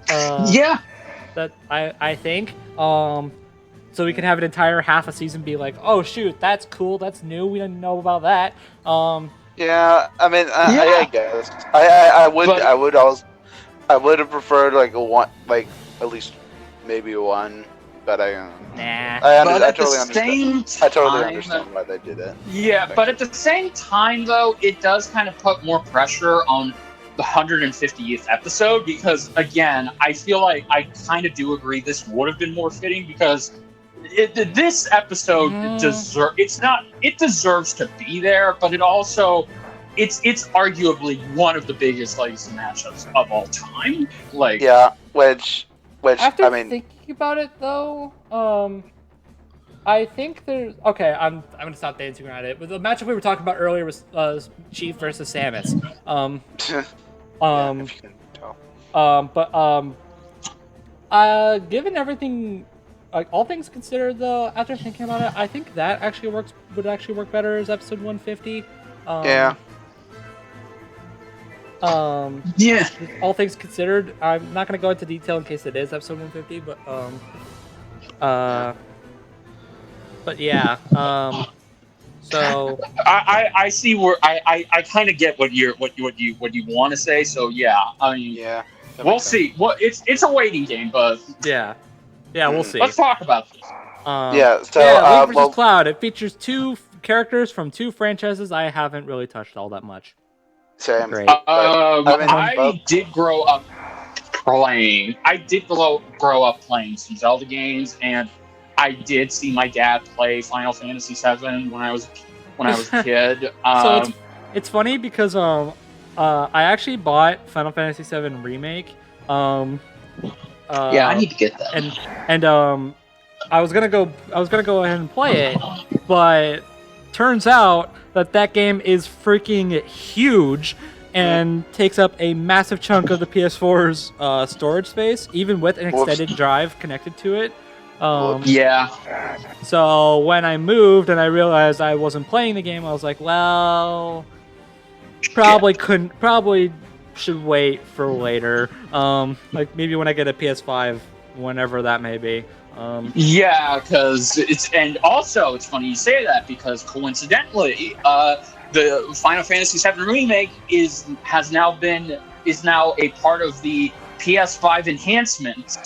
Yeah. That I think. So we can have an entire half a season be like, oh shoot, that's cool, that's new, we didn't know about that. Yeah, I mean, I guess I would have preferred at least maybe one, but I totally understand why they did it. Yeah, but at the same time though, it does kind of put more pressure on the 150th episode, because again, I feel like I kind of do agree this would have been more fitting, because this episode deserves to be there, but it's arguably one of the biggest legacy matchups of all time. Which after I mean, thinking about it though, I think there's I'm gonna stop dancing around it. But the matchup we were talking about earlier was Chief versus Samus. Given everything, like all things considered, though, after thinking about it, I think that would actually work better as episode 150. All things considered, I'm not gonna go into detail in case it is episode 150, but yeah. So I see where I kind of get what you want to say. So yeah, I mean, we'll see. Well, it's a waiting game, but yeah, we'll see. Let's talk about this. Link vs. Cloud. It features two characters from two franchises I haven't really touched all that much. Same. Great. I did grow up playing. Grow up playing some Zelda games, and I did see my dad play Final Fantasy VII when I was a kid. So it's funny because I actually bought Final Fantasy VII Remake. I need to get that. And I was gonna go ahead and play it, but turns out that game is freaking huge and takes up a massive chunk of the PS4's storage space, even with an extended drive connected to it. So when I moved and I realized I wasn't playing the game, I was like, well, probably should wait for later. Like maybe when I get a PS5, whenever that may be. Because it's funny you say that, because coincidentally, the Final Fantasy VII Remake is now a part of the PS5 enhancement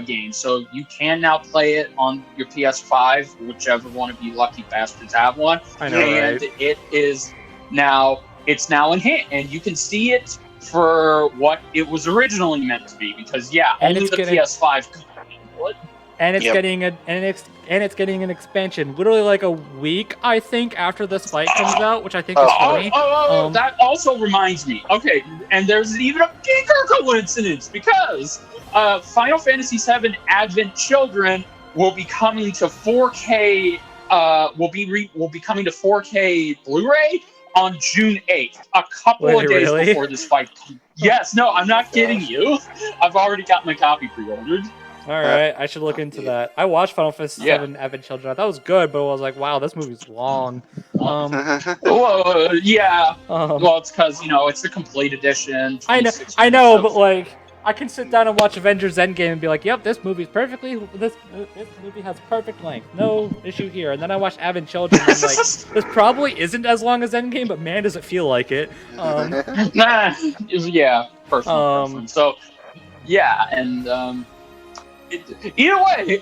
game, so you can now play it on your PS5, whichever one of you lucky bastards have one. I know, and right? it's now enhanced, and you can see it for what it was originally meant to be. Because only the PS5 could handle it. And it's getting an expansion, literally like a week, I think, after this fight comes out, which I think is funny. That also reminds me. Okay, and there's even a bigger coincidence, because Final Fantasy VII Advent Children will be coming to 4K. Will be coming to 4K Blu-ray on June 8th, a couple of days before this fight. Yes, no, I'm not kidding you. I've already got my copy pre-ordered. All right, I should look into that. I watched Final Fantasy VII Advent Children. I thought it was good, but I was like, wow, this movie's long. Well, yeah. Well, it's because it's the complete edition. I know, but like, I can sit down and watch Avengers Endgame and be like, yep, this movie has perfect length, no issue here. And then I watch Advent Children, and I'm like, this probably isn't as long as Endgame, but man, does it feel like it. Personal preference. So, yeah, and either way,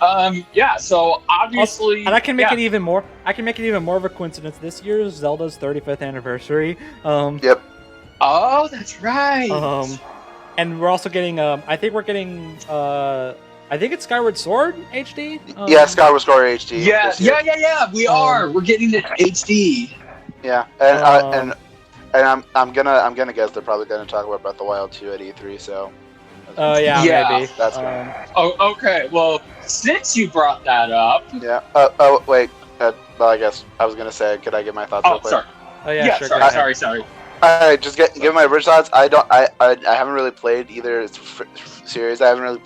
So obviously, and I can make it even more. I can make it even more of a coincidence. This year is Zelda's 35th anniversary. Yep. Oh, that's right. And we're also getting. I think we're getting. I think it's Skyward Sword HD. Yeah, Skyward Sword HD. Yeah. We are. We're getting it HD. Yeah, and I'm gonna guess they're probably gonna talk about Breath of the Wild 2 at E3. So. Maybe. That's good. Okay. Well, since you brought that up. Yeah. Wait. Well, I guess I was gonna say, could I get my thoughts real quick? Sorry. Oh yeah, sure. Sorry. Alright, just give my original thoughts. I haven't really played either series. I don't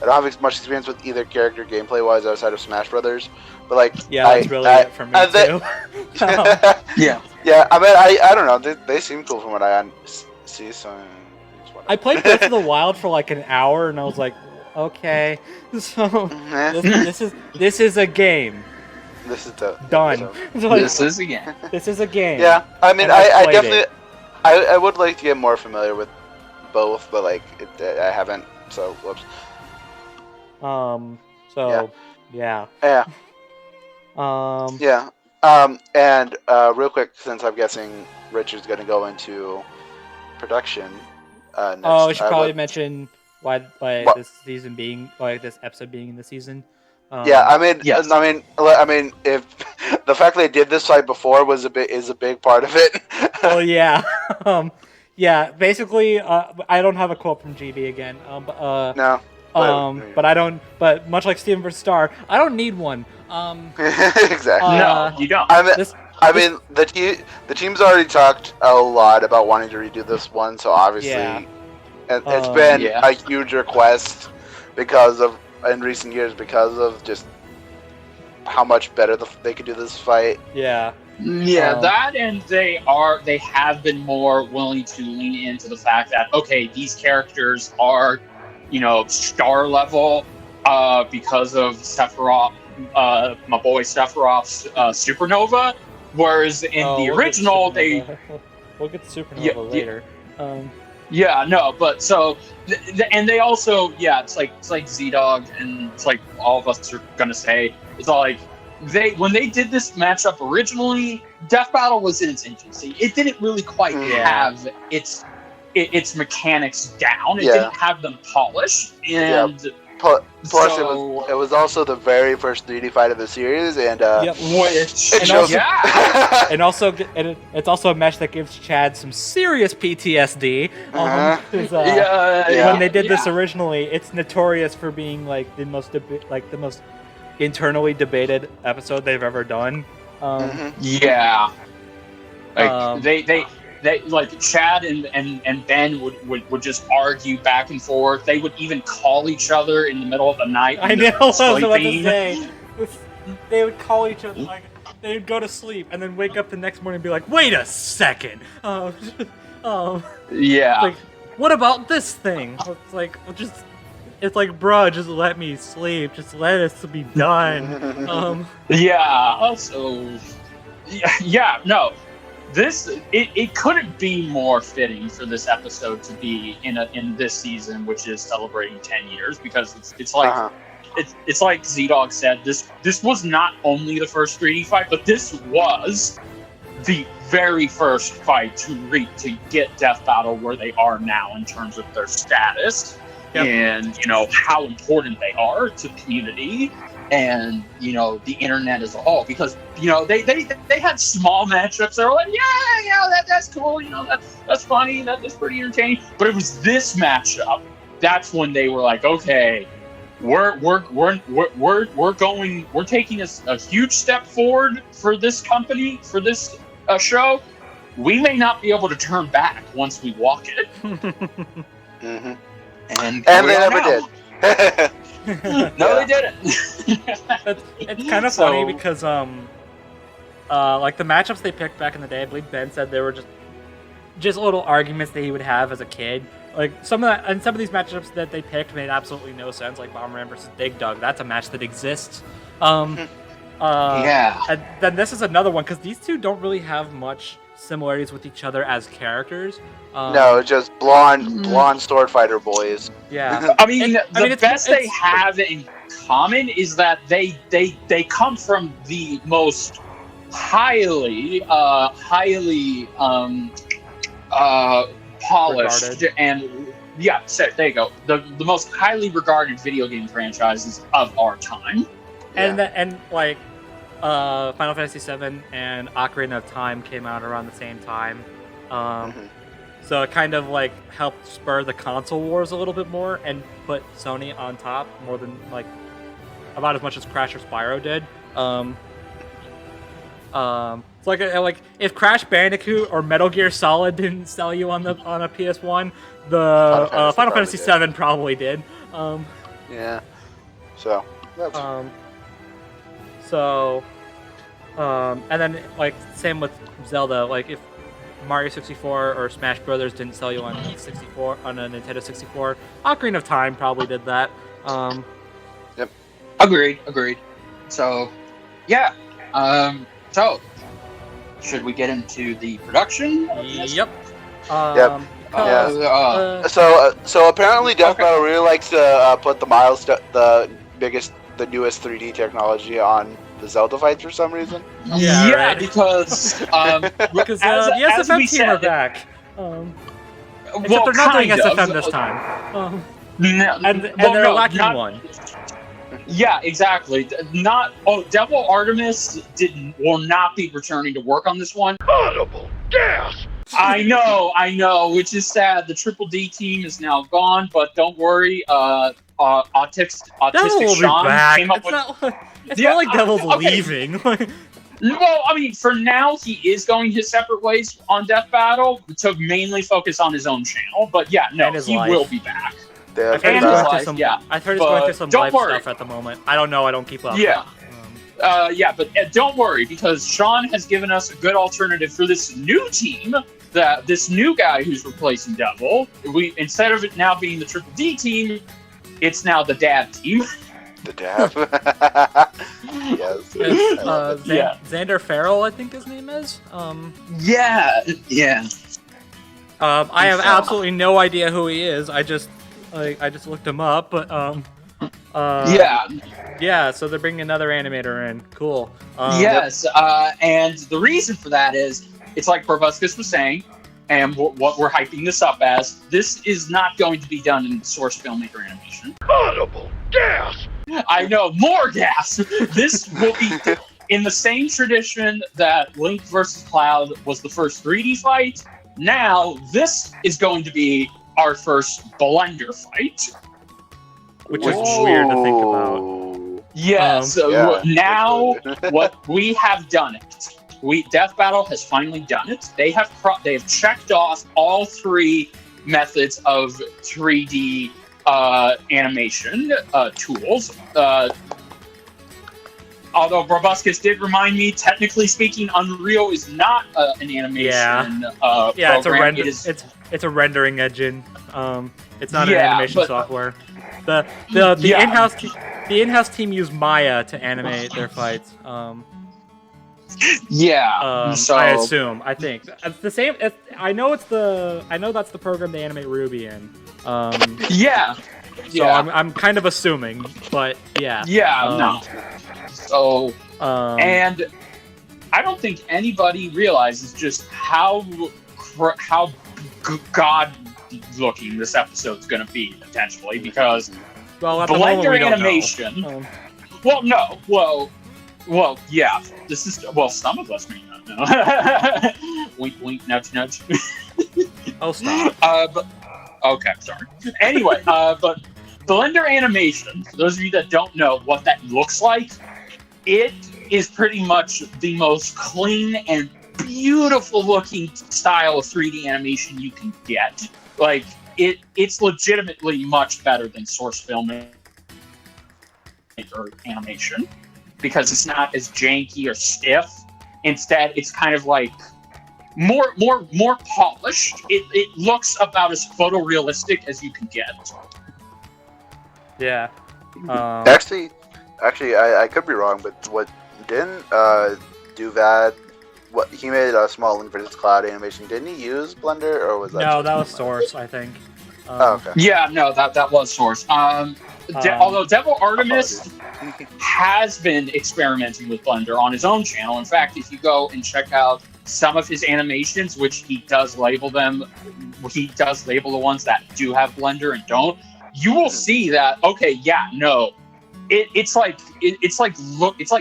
have as much experience with either character gameplay wise outside of Smash Brothers. But like, that's really it for me too. Yeah. I mean, I don't know. They seem cool from what I see. So I played Breath of the Wild for like an hour, and I was like, okay, so this is a game. This is the done. Like, this is a game. This is a game. Yeah, I mean, I definitely. I would like to get more familiar with both, but like I haven't. So whoops. And real quick, since I'm guessing Richard's going to go into production. Next, we should probably mention why this season being this episode being in the season. I mean, if the fact they did this fight before is a big part of it. Well, yeah. Basically, I don't have a quote from GB again. No. But I don't. But much like Steven vs. Star, I don't need one. Exactly. No, you don't. I mean, the team's already talked a lot about wanting to redo this one, so obviously, it's been a huge request in recent years because of just how much better they could do this fight. Yeah. That, and they have been more willing to lean into the fact that these characters are, star level, because of Sephiroth, my boy Sephiroth's Supernova, whereas in the original we'll get the Supernova later. But so, and they also, it's like ZDogg, and it's like all of us are gonna say, it's all like, when they did this matchup originally, Death Battle was in its infancy. It didn't really quite have its mechanics down. It didn't have them polished, and plus it was also the very first 3D fight of the series, and it's also a match that gives Chad some serious PTSD. When they did this originally, it's notorious for being like the most internally debated episode they've ever done. They like Chad and Ben would just argue back and forth. They would even call each other in the middle of the night. I know. I was about to say. They would call each other, like they would go to sleep and then wake up the next morning and be like, "Wait a second, like, what about this thing?" It's like, bruh, just let me sleep. Just let us be done. This it couldn't be more fitting for this episode to be in this season, which is celebrating 10 years, because it's like it's like ZDogg said, this was not only the first 3D fight, but this was the very first fight to get Death Battle where they are now in terms of their status, and how important they are to the community and the internet as a whole, because they had small matchups. They were like, that's cool, that's funny, that's pretty entertaining. But it was this matchup that's when they were like, okay, we're taking a huge step forward for this company, for this show. We may not be able to turn back once we walk it. And And they never did. No, they didn't. It's kind of funny because like the matchups they picked back in the day, I believe Ben said they were just little arguments that he would have as a kid. Like some of these matchups that they picked made absolutely no sense. Like Bomberman versus ZDogg, that's a match that exists. Yeah. And then this is another one because these two don't really have much similarities with each other as characters. No, just blonde sword fighter boys. Yeah. I mean, the best they it's have in common is that they come from the most highly polished regarded. and there you go. The most highly regarded video game franchises of our time. And like Final Fantasy VII and Ocarina of Time came out around the same time. So it kind of like helped spur the console wars a little bit more and put Sony on top more than like about as much as Crash or Spyro did. It's like if Crash Bandicoot or Metal Gear Solid didn't sell you on a PS1, the Final Fantasy VII probably did. Yeah. So. That's... and then like same with Zelda. Like if Mario 64 or Smash Brothers didn't sell you on a Nintendo 64, Ocarina of Time probably did that. Yep. Agreed. So, yeah. So, should we get into the production? Yep. Yep. So apparently Death Battle really likes to put the newest 3D technology on the Zelda fights for some reason. Yeah, right. because the SFM team are back. Except they're not doing SFM this time. And they're lacking one. Yeah, exactly. Devil Artemis will not be returning to work on this one. Audible gas. I know, which is sad. The Triple D team is now gone, but don't worry. Autistic Sean came up with. It's not like Devil's leaving. Well, I mean, for now, he is going his separate ways on Death Battle to mainly focus on his own channel. But yeah, no, he will be back. I've heard he's going through some life stuff at the moment. I don't know. I don't keep up. Yeah. But don't worry, because Sean has given us a good alternative for this new team. This new guy who's replacing Devil. Instead of it now being the Triple D team, it's now the Dab team. The Dab. Yes. Xander Farrell, I think his name is. Yeah. I have absolutely no idea who he is. I just looked him up, but yeah. So they're bringing another animator in. Cool. Yes. And the reason for that is it's like Brobuscus was saying, and what we're hyping this up as. This is not going to be done in Source Filmmaker animation. Audible gas. I know, more gas. This will be in the same tradition that Link vs. Cloud was the first 3D fight. Now this is going to be our first Blender fight, which is weird to think about. Yes. Now what we have done it. Death Battle has finally done it. They have checked off all three methods of 3D animation tools. Although Brobuscus did remind me, technically speaking, Unreal is not an animation program. It's a rendering engine. It's not an animation software. The in-house team use Maya to animate their fights. So I assume. I think it's the same. I know that's the program they animate Ruby in. So I'm kind of assuming, but yeah. No. So and I don't think anybody realizes just how god looking this episode's going to be potentially, because Blender animation. Yeah. This is some of us may not know. Wink, wink, nudge, nudge. Oh, stop. Okay, sorry. Anyway, but Blender animation, for those of you that don't know what that looks like, it is pretty much the most clean and beautiful looking style of 3D animation you can get. Like, it's legitimately much better than Source Filmmaker filmmaker animation because it's not as janky or stiff. Instead, it's kind of like more polished. It looks about as photorealistic as you can get. Yeah. Actually, I could be wrong, but what didn't Duvad? What he made a small inverted cloud animation. Didn't he use Blender, or was that? No, that was Source, I think. Oh, okay. Yeah, no, that was Source. Although Devil Artemis has been experimenting with Blender on his own channel. In fact, if you go and check out some of his animations, which he does label the ones that do have Blender and don't, you will see that, okay, yeah, no, it's like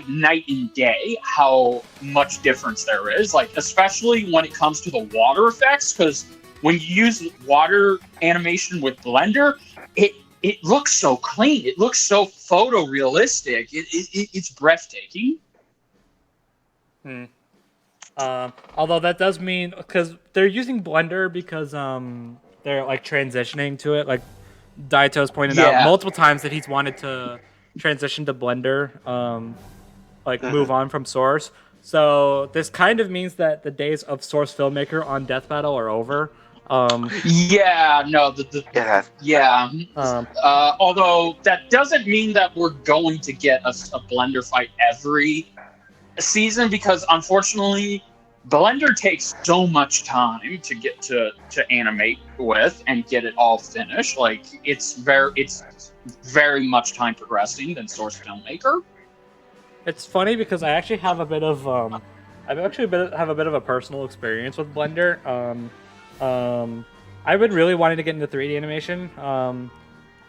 night and day how much difference there is, like especially when it comes to the water effects, because when you use water animation with Blender, it looks so clean, it looks so photorealistic, it's breathtaking. Although that does mean, because they're using Blender because they're like transitioning to it, like Daito's pointed out multiple times that he's wanted to transition to Blender, move on from Source. So this kind of means that the days of Source Filmmaker on Death Battle are over. Although that doesn't mean that we're going to get a Blender fight every season, because unfortunately Blender takes so much time to get to animate with and get it all finished. Like it's very much time progressing than Source Filmmaker. It's funny because I actually have a bit of a personal experience with Blender. I've been really wanting to get into 3D animation. Or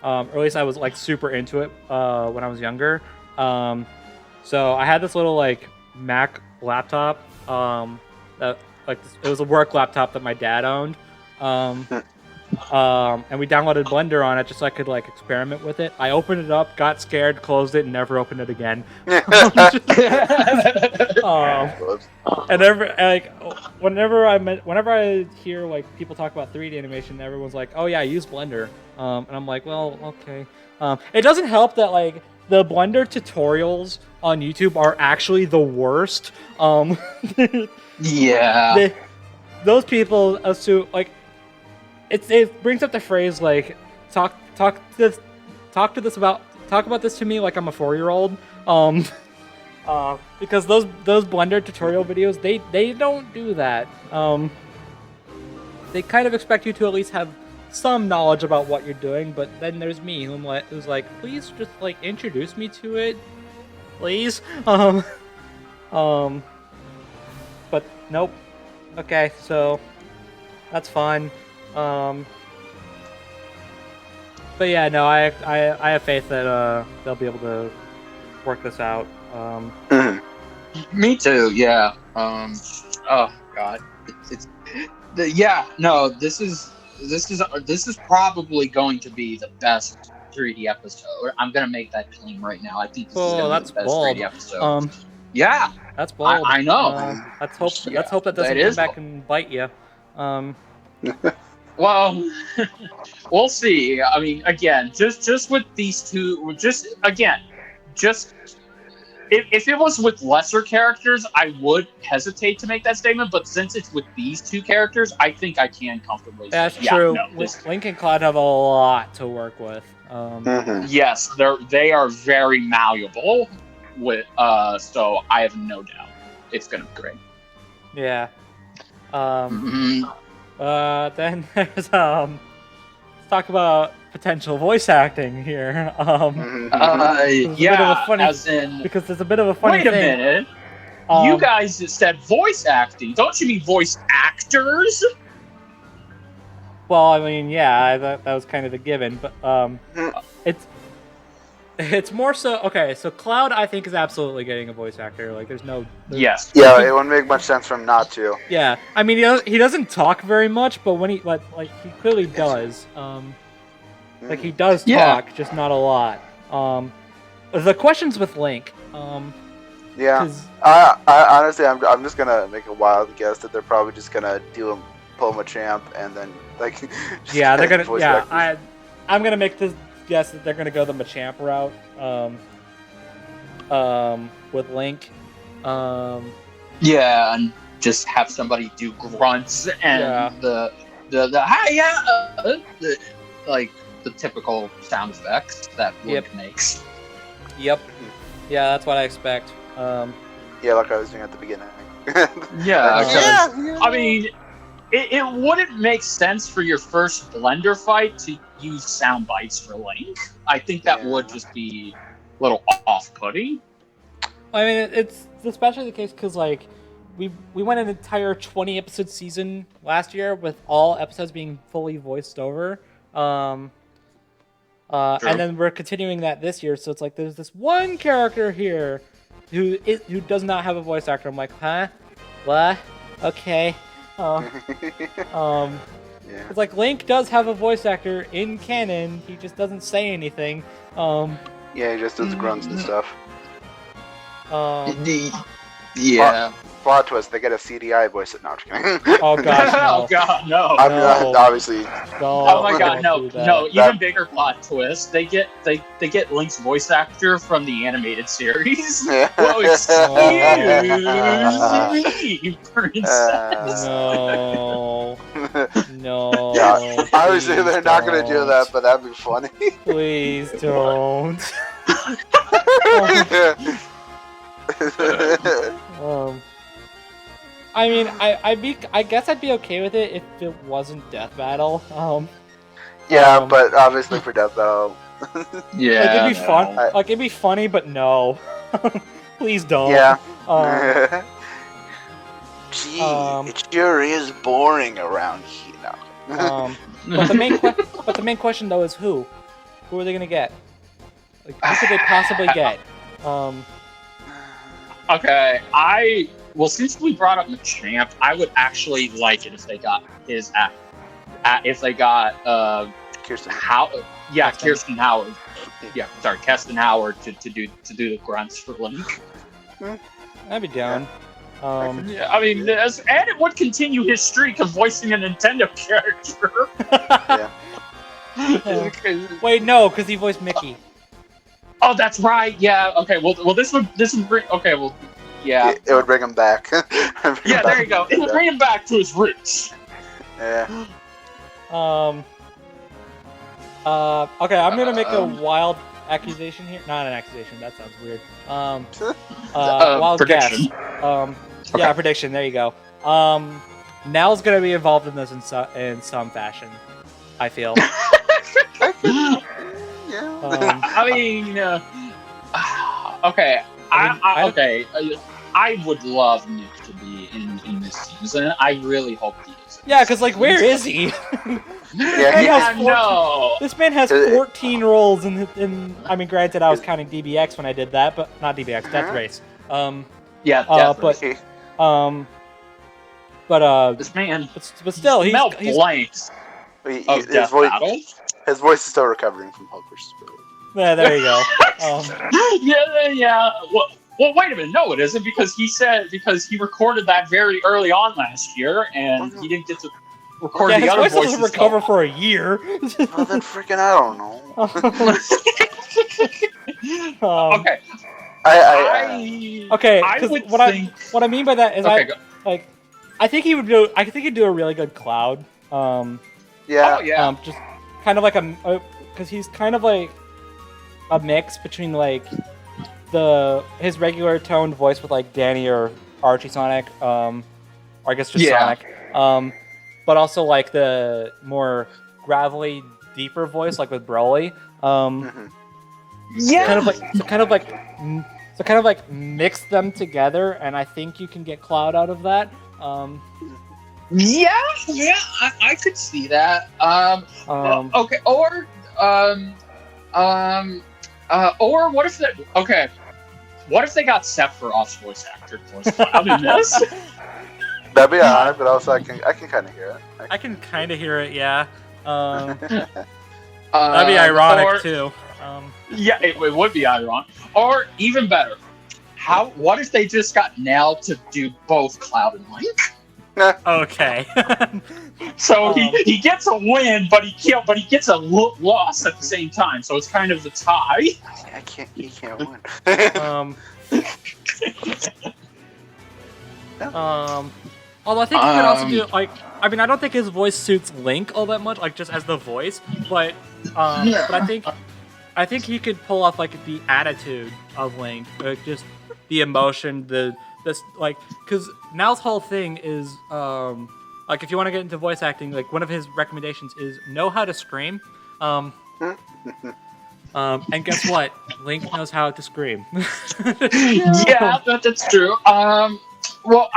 at least I was like super into it when I was younger. So I had this little like Mac laptop that it was a work laptop that my dad owned. And we downloaded Blender on it just so I could like experiment with it. I opened it up, got scared, closed it, and never opened it again. Whenever I hear like people talk about 3D animation, everyone's like, "Oh yeah, I use Blender," and I'm like, "Well, okay." It doesn't help that like the Blender tutorials on YouTube are actually the worst. Those people assume like. It brings up the phrase like talk about this to me like I'm a 4-year-old, because those Blender tutorial videos they don't do that. They kind of expect you to at least have some knowledge about what you're doing, but then there's me who's like, please just like introduce me to it, please. But nope. Okay, so that's fine. But yeah, no, I have faith that they'll be able to work this out. Me too. Yeah. Oh God. This is probably going to be the best 3D episode. I'm gonna make that claim right now. I think this is gonna be the best bold. 3D episode. Yeah, that's bold. I know. Let's hope that doesn't come back and bite you. Well, we'll see. I mean, again, just with these two, if it was with lesser characters, I would hesitate to make that statement. But since it's with these two characters, I think I can comfortably. That's say, true. No, Link and Cloud have a lot to work with. Yes, they are very malleable. So I have no doubt it's gonna be great. Yeah. Then there's let's talk about potential voice acting here. Because there's a bit of a funny thing. Wait a minute. You guys said voice acting. Don't you mean voice actors? Well, I mean, yeah, that was kind of a given, but it's more so. Okay, so Cloud, I think, is absolutely getting a voice actor. Like, there's yes. Yeah, it wouldn't make much sense for him not to. Yeah, I mean, he doesn't talk very much, but when he he clearly does. Like he does talk, just not a lot. The questions with Link. Yeah. I honestly, I'm just gonna make a wild guess that they're probably just gonna pull Machamp and then like. Yeah, they're gonna. Yeah, I'm gonna make this guess that they're gonna go the Machamp route. with Link. Yeah, and just have somebody do grunts and the like the typical sound effects that Link makes. Yep. Yeah, that's what I expect. Yeah, like I was doing at the beginning. Yeah. I mean, it wouldn't make sense for your first Blender fight to use sound bites for Link. I think that would just be a little off-putting. I mean, it's especially the case because like we went an entire 20-episode season last year with all episodes being fully voiced over. And then we're continuing that this year, so it's like there's this one character here who does not have a voice actor. I'm like, huh? What? Okay. It's like Link does have a voice actor in canon. He just doesn't say anything. Yeah, he just does grunts and stuff. Yeah. Plot twist: they get a CDI voice. No, I'm just kidding. Oh gosh, no. Oh god, no. I mean, obviously. Oh my god, no. Even bigger plot twist: they get Link's voice actor from the animated series. Well, excuse me, princess. No. Yeah, obviously they're not gonna do that, but that'd be funny. Please don't. I mean, I guess I'd be okay with it if it wasn't Death Battle. But obviously for Death Battle. Yeah. Like, it'd be fun. Like, it'd be funny, but no. Please don't. Yeah. Gee, it sure is boring around here. No. But the main question though is who? Who are they gonna get? Like, who could they possibly get? Okay, since we brought up Machamp, I would actually like it if they got his Kirsten Howard. Yeah, Kirsten Howard. Yeah, sorry, Kirsten Howard to do the grunts for Link. I'd be down. Yeah, I mean, and it would continue his streak of voicing a Nintendo character. Wait, no, because he voiced Mickey. Oh, that's right. Yeah. Okay. Well, this would bring. Okay. Well, yeah. It would bring him back. Yeah. There you go. It would bring him back to his roots. Yeah. Okay, I'm gonna make a wild accusation here. Not an accusation. That sounds weird. Wild prediction. guess. Yeah, prediction. There you go. Now's gonna be involved in this in some fashion. I feel. I mean, okay. I would love Nick to be in this season. I really hope he is. Yeah, because like, where is he? This man has 14 roles in. I mean, granted, I was counting DBX when I did that, but not DBX. Death Race. Death Race. This man. But still, he's blanks. His voice is still recovering from Hulk vs. Yeah, there you go. Yeah. Well, wait a minute. No, it isn't, because he recorded that very early on last year, and he didn't get to record the other voices. His voice doesn't recover for a year. Well, then freaking I don't know. Okay. What I mean by that is I think he'd do a really good Cloud. Just kind of like because he's kind of like a mix between like his regular toned voice with like Danny or Archie Sonic, or I guess just Sonic, but also like the more gravelly, deeper voice like with Broly. Kind of like mix them together, and I think you can get Cloud out of that. I could see that. Okay, or what if that? Okay, what if they got Sephiroth's voice actor to voice Cloud in this? That'd be alright, but also I can kind of hear it. I can kind of hear it, yeah. That'd be ironic too. Yeah, it would be ironic. Or even better, what if they just got Nell to do both Cloud and Link? Okay. So he gets a win, but he gets a loss at the same time. So it's kind of the tie. He can't win. Although I think he could also do like, I mean, I don't think his voice suits Link all that much, like just as the voice, but I think he could pull off like the attitude of Link, like just the emotion, this like, because Mal's whole thing is like if you want to get into voice acting, like one of his recommendations is know how to scream. And guess what? Link knows how to scream. Yeah, that's true. Well,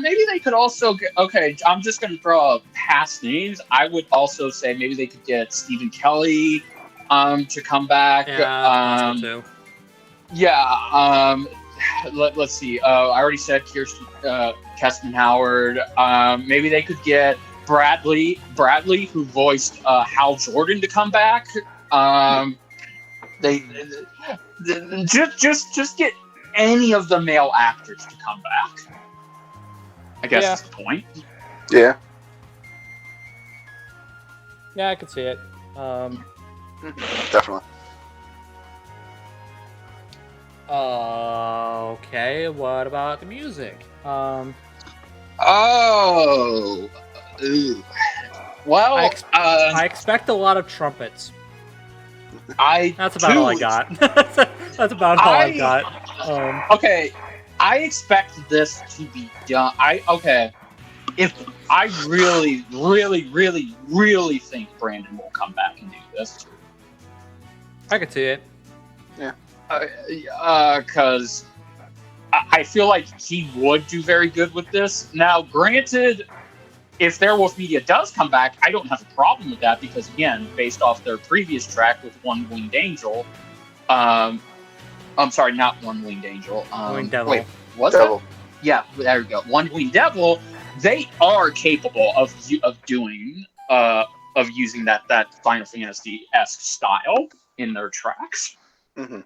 maybe they could also get. Okay, I'm just going to throw out past names. I would also say maybe they could get Stephen Kelly, to come back. Yeah, that's possible too. Yeah. Let's see. I already said Kirsten, Keston Howard. Maybe they could get Bradley, who voiced Hal Jordan, to come back. They just get any of the male actors to come back. I guess that's the point. Yeah. Yeah, I could see it. Definitely. Okay, what about the music? Well, I expect a lot of trumpets. That's about all I got. That's about all I got. Okay, I expect this to be done. If I really, really, really, really think Brandon will come back and do this, I could see it. Yeah. Because I feel like he would do very good with this. Now, granted, if Werewolf Media does come back, I don't have a problem with that because, again, based off their previous track with One Winged Angel, I'm sorry, not One Winged Angel. Winged Devil. Wait, what's that? Yeah, there we go. One Winged Devil. They are capable of doing of using that Final Fantasy-esque style in their tracks. Mm-hmm.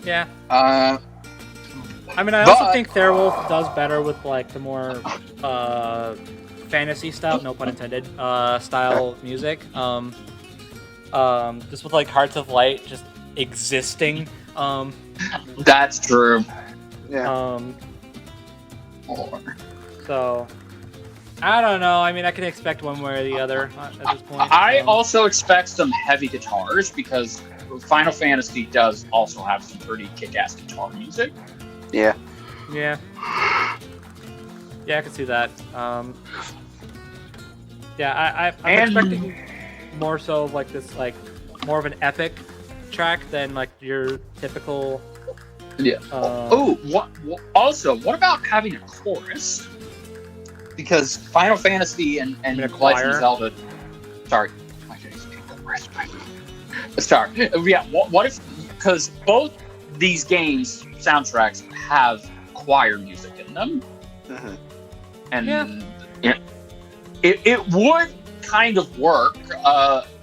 Yeah. I mean, I also think Werewolf does better with like the more fantasy style, no pun intended, style music. Just with like Hearts of Light just existing. That's true. Yeah. So I don't know. I mean, I can expect one way or the other at this point. I also expect some heavy guitars because Final Fantasy does also have some pretty kick-ass guitar music. Yeah. Yeah. Yeah, I can see that. Yeah, I'm expecting more so of like this, like more of an epic track than like your typical. Yeah. What about having a chorus? Because Final Fantasy and Legend of Zelda. Sorry. Sorry. Yeah. What if? Because both these games soundtracks have choir music in them, and it would kind of work.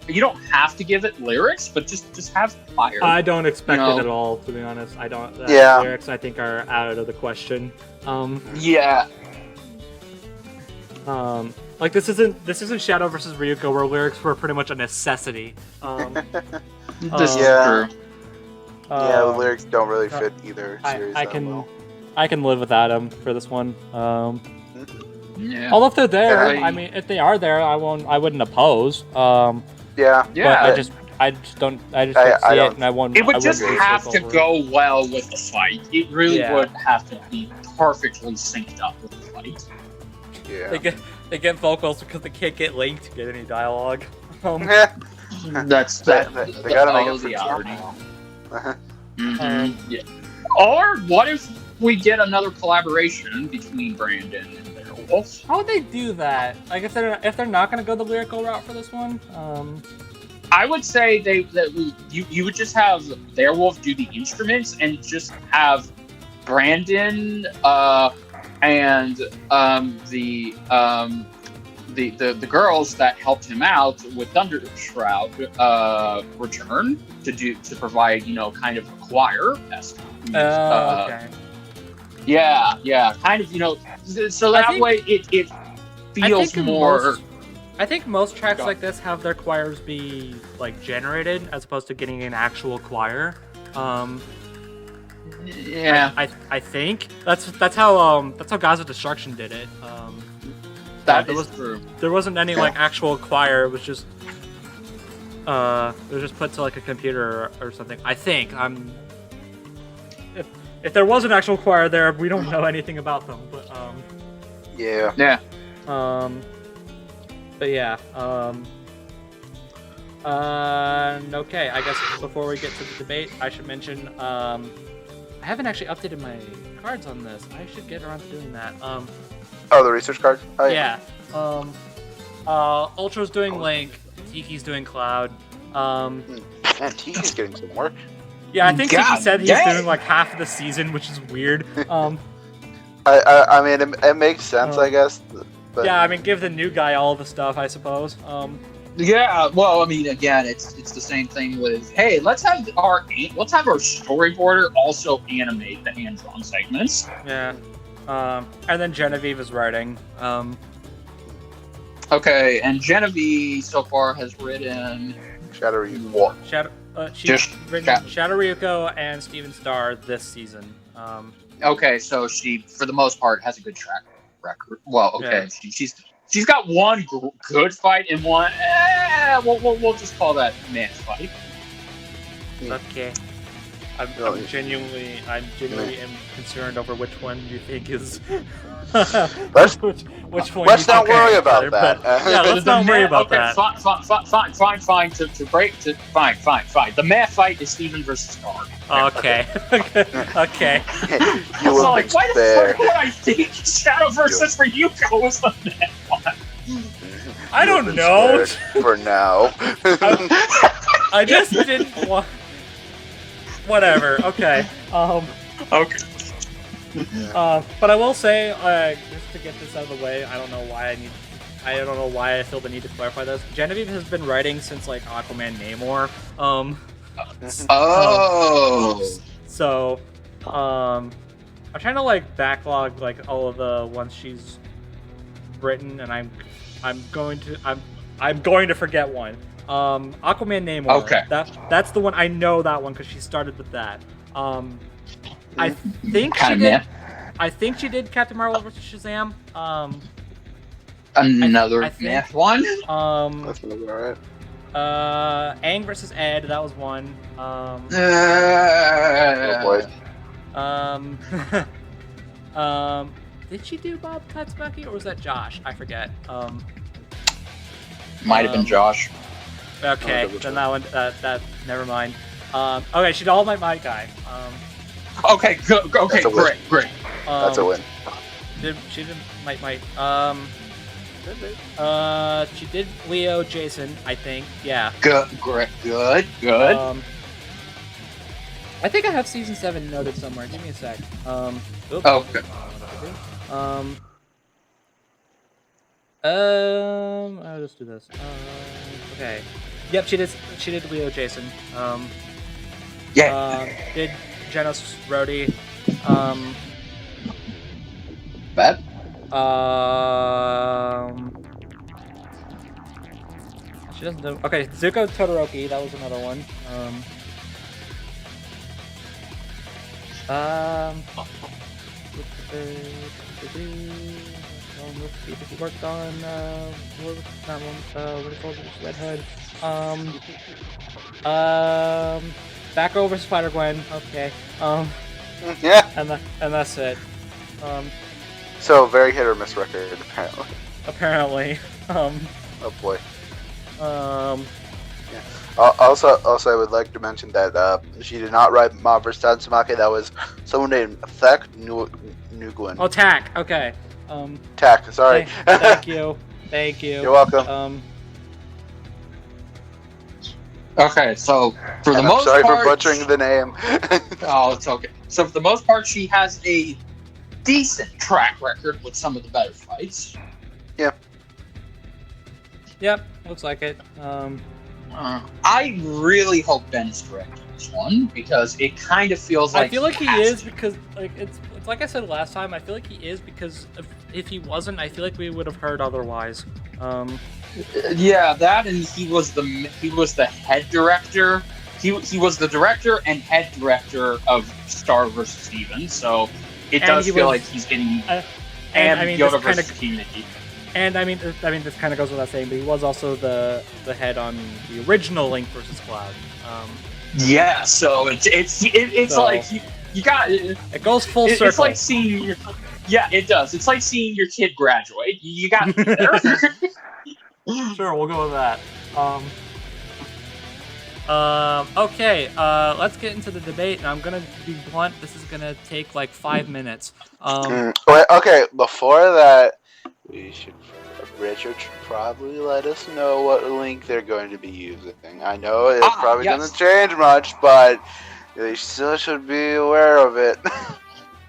You don't have to give it lyrics, but just have choir. I don't expect it at all, to be honest. I don't. Lyrics, I think, are out of the question. Yeah. Like this isn't Shadow versus Ryuko, where lyrics were pretty much a necessity. This is true. The lyrics don't really fit either series. I can live without them for this one. Yeah. Although if they're there, I mean, if they are there, I wouldn't oppose. Yeah. But I just don't see it, and I won't. It would just have to go well with the fight. It really would have to be perfectly synced up with the fight. Yeah. They get vocals because they can't get Link to get any dialogue. That's they gotta make it for yeah. Or what if we get another collaboration between Brandon and Werewolf? How would they do that? Like if they're not gonna go the lyrical route for this one? I would say you would just have Werewolf do the instruments and just have Brandon and the girls that helped him out with Thunder Shroud return to provide kind of choir esque. Okay. Yeah, kind of so that way feels more. I think most tracks Go. like this have their choirs be like generated as opposed to getting an actual choir. Yeah, I think that's how Gods of Destruction did it. that there is was- true. There wasn't any like actual choir. It was just put to like a computer or something. I think if there was an actual choir there, we don't know anything about them. But Yeah. Yeah. but yeah. Okay, I guess before we get to the debate, I should mention I haven't actually updated my cards on this. I should get around to doing that. Oh, the research card. Oh, Yeah. Ultra's doing Link. Tiki's doing Cloud. Man, Tiki's getting some work. Yeah, I think God Tiki said he's dang. doing like half of the season, which is weird. I mean, it makes sense, I guess. But Yeah, I mean, give the new guy all the stuff, I suppose. Yeah, well, I mean, again, it's the same thing with, hey, let's have our storyboarder also animate the hand-drawn segments. Yeah. And then Genevieve is writing. Okay, and Genevieve so far has written. Shadow What? She's Just written Sha- Shadow Ryuko and Steven Starr this season. Okay, so she, for the most part, has a good track record. Well, okay, Yeah. she's got one good fight and one. We'll just call that man fight. Okay. I'm Really? genuinely am concerned over which one you think is. Let's- which one? let's you not think worry is about better, that. but- yeah, let's not worry about that. Fine. The math fight is Steven versus Starr. Okay. Okay. You So, will like, be why the there. fuck would I think Shadow versus Ryuko was the math one? I You've don't been know. spared for now. I just didn't want. Whatever. Okay. Okay. But I will say, just to get this out of the way, I don't know why I feel the need to clarify this. Genevieve has been writing since like Aquaman Namor. Oh. So, I'm trying to like backlog like all of the ones she's written, and I'm going to forget one. Aquaman Namor. Okay. That's the one. I know that one because she started with that. I think Kind she of did. man. I think she did Captain Marvel vs. Shazam. Another I think- math one. That's gonna be alright. Aang versus Ed. That was one. Oh boy. Did she do Bob Katsumaki or was that Josh? I forget. Might have been Josh. Okay, double then check. that one. That never mind. Okay, she did All Might guy. Okay, good. Okay, That's a win. great. That's a win. She did Might. She did Leo Jason, I think. Yeah. Good. Good. I think I have season 7 noted somewhere. Give me a sec. Oops. Okay. I'll just do this. Okay. Yep, she did Leo Jason. Yeah. Did Genos Rhodey. Bet. She doesn't do. Okay, Zuko Todoroki. That was another one. He worked on what is it called? Red Hood. Batgirl vs. Spider-Gwen. Okay. Yeah. And that's it. So very hit or miss record apparently. Apparently. Oh boy. Um. Also, I would like to mention that she did not write Mob vs. Tatsumaki. That was someone named Thek Nguyen. Oh, Tack. Okay. Tak. Sorry. Thank you. Thank you. You're welcome. Okay, so for the And most I'm sorry part, for butchering the name. Oh, it's okay. So for the most part, she has a decent track record with some of the better fights. Yep. Looks like it. I really hope Ben is correct on this one because it kind of feels like I feel like he has is to. because like it's like I said last time. I feel like he is because if he wasn't, I feel like we would have heard otherwise. Yeah, that, and he was the head director. He was the director and head director of Star vs. Steven, so it does feel like he's getting and I mean, Yoda vs. Community. And I mean, this kind of goes without saying, but he was also the head on the original Link versus Cloud. Yeah, so it's so, like you got it goes full circle. It's like seeing your it does. It's like seeing your kid graduate. You got to be there. Sure, we'll go with that. Okay, let's get into the debate, and I'm gonna be blunt. This is gonna take like 5 minutes. Wait, okay, before that, Richard should probably let us know what link they're going to be using. I know it's probably going to change much, but they still should be aware of it.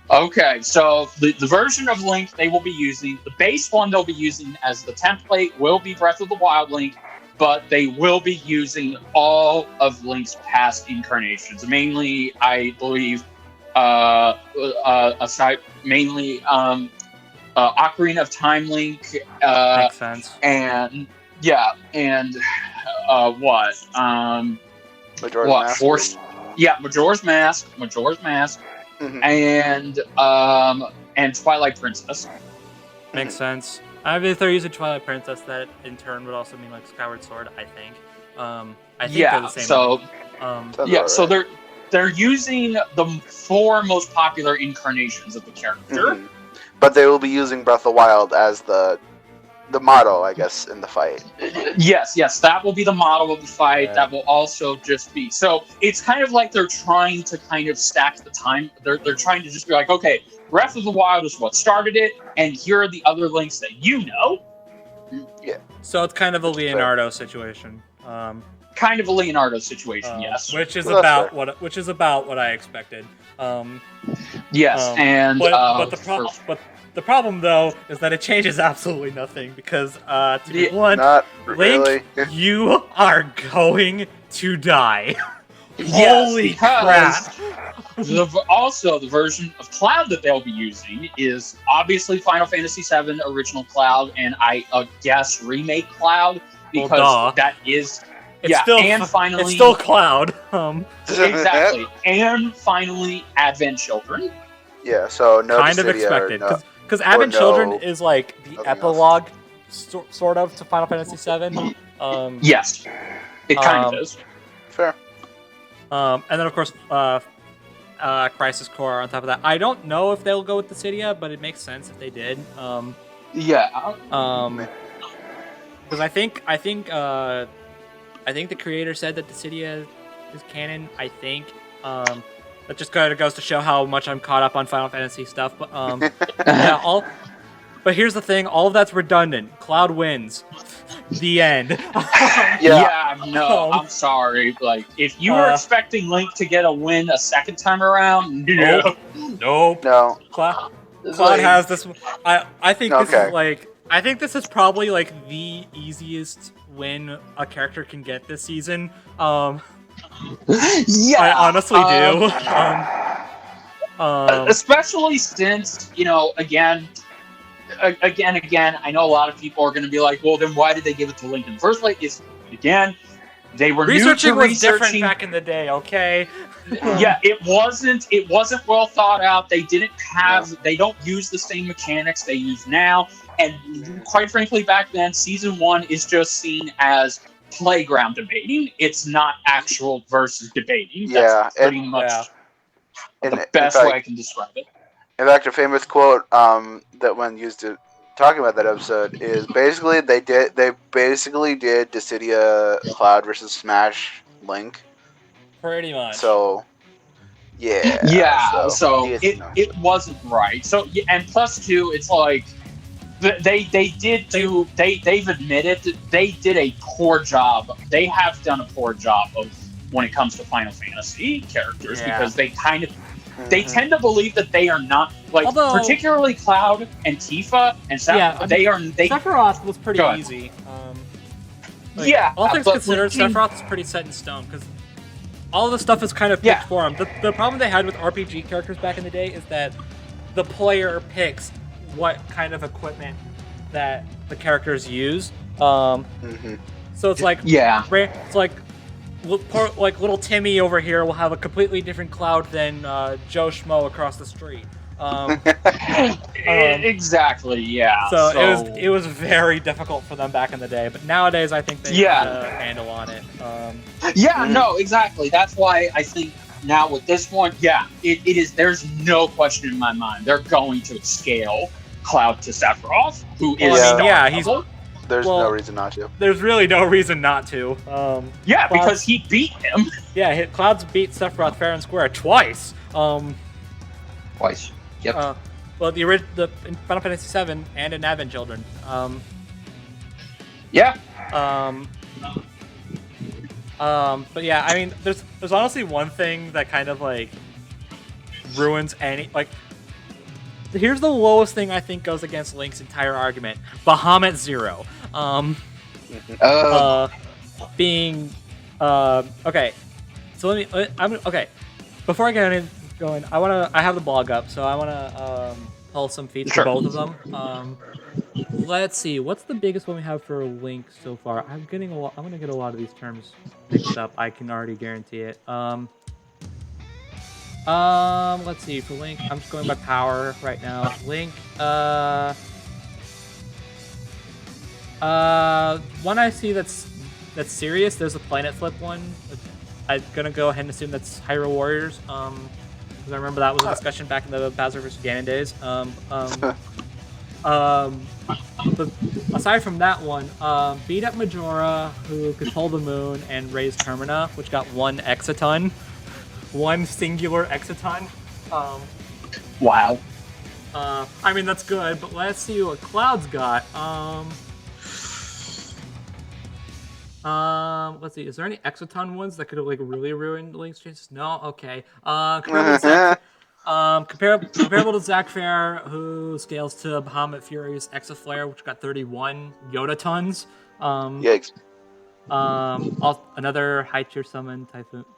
Okay, so the version of Link they will be using, the base one they'll be using as the template will be Breath of the Wild Link, but they will be using all of Link's past incarnations. Mainly, I believe, mainly Ocarina of Time Link. Makes sense. And what? Majora's what? Mask. Force? Yeah, Majora's Mask. Mm-hmm. And Twilight Princess. Makes sense. I mean, if they're using Twilight Princess, that in turn would also mean like Skyward Sword. I think. I think they're the same. So they're using the 4 most popular incarnations of the character. Mm-hmm. But they will be using Breath of the Wild as the model, I guess, in the fight. Yes, that will be the model of the fight. Yeah. That will also just be... So it's kind of like they're trying to kind of stack the time. They're trying to just be like, okay, Breath of the Wild is what started it, and here are the other links that you know. Yeah. So it's kind of a Leonardo situation. Kind of a Leonardo situation, yes. Which is about what I expected. Yes, and but the problem though is that it changes absolutely nothing because to be blunt, Link, you are going to die. Holy crap! Also, the version of Cloud that they'll be using is obviously Final Fantasy VII Original Cloud, and I guess Remake Cloud because that is. Finally, it's still Cloud. Exactly, and finally, Advent Children. Yeah, so no. Kind of expected, because Advent Children is like the epilogue, sort of, to Final Fantasy VII. Yes, it kind of is. Fair. And then of course, Crisis Core on top of that. I don't know if they'll go with the Dissidia, but it makes sense if they did. Because I think the creator said that the Dissidia is canon. I think that just kind of goes to show how much I'm caught up on Final Fantasy stuff. But But here's the thing: all of that's redundant. Cloud wins. The end. I'm sorry. Like, if you were expecting Link to get a win a second time around, nope. No. Cloud has this. I think this is like. I think this is probably like the easiest win a character can get this season. I honestly do. Especially since, again, I know a lot of people are going to be like, well, then why did they give it to Link in the first place? Again, they were researching was different back in the day, okay? Yeah, it wasn't well thought out. They they don't use the same mechanics they use now. And quite frankly, back then, Season 1 is just seen as playground debating. It's not actual versus debating. That's pretty much the best way I can describe it. In fact, a famous quote that one used to talking about that episode is basically they basically did Dissidia Cloud versus Smash Link. Pretty much. So so it wasn't right. So and plus two, it's like they've admitted they did a poor job. They have done a poor job of when it comes to Final Fantasy characters because they kind of they tend to believe that they are not like particularly Cloud and Tifa and Sephiroth was pretty easy. All things considered, Sephiroth is pretty set in stone because all of the stuff is kind of picked for him. The problem they had with RPG characters back in the day is that the player picks what kind of equipment that the characters use. Mhm. So it's like Yeah. it's like little Timmy over here will have a completely different Cloud than Joe Schmo across the street. Exactly. Yeah. So it was very difficult for them back in the day, but nowadays I think they Yeah. got a handle on it. Yeah. No. Exactly. That's why I think now with this one, yeah, it is. There's no question in my mind. They're going to scale Cloud to Sephiroth, who is Well, I mean, star level. There's no reason not to. There's really no reason not to. Yeah, Cloud- because he beat him Yeah, Cloud's beat Sephiroth fair and square twice. twice. Yep. Well, the in Final Fantasy VII and in Advent Children. Yeah. But yeah, I mean, there's honestly one thing that kind of like ruins any like. Here's the lowest thing I think goes against Link's entire argument: Bahamut Zero. Being okay. So okay. Before I get going, I have the blog up, so I wanna pull some feeds Sure. for both of them. Let's see, what's the biggest one we have for Link so far? I'm gonna get a lot of these terms mixed up. I can already guarantee it. Let's see, for Link, I'm just going by power right now. Link, one I see that's serious, there's a planet flip one. I'm gonna go ahead and assume that's Hyrule Warriors. Because I remember that was a discussion back in the Bowser vs. Ganon days. But aside from that one, beat up Majora, who controlled the moon and raised Termina, which got one exaton. One singular exaton. Wow. I mean, that's good, but let's see what Cloud's got. Let's see. Is there any exaton ones that could have like really ruined Link's chances? No. Okay. Comparable to Zack Fair, who scales to Bahamut Fury's Exaflare, which got 31 Yoda tons. Yikes. Another high tier summon,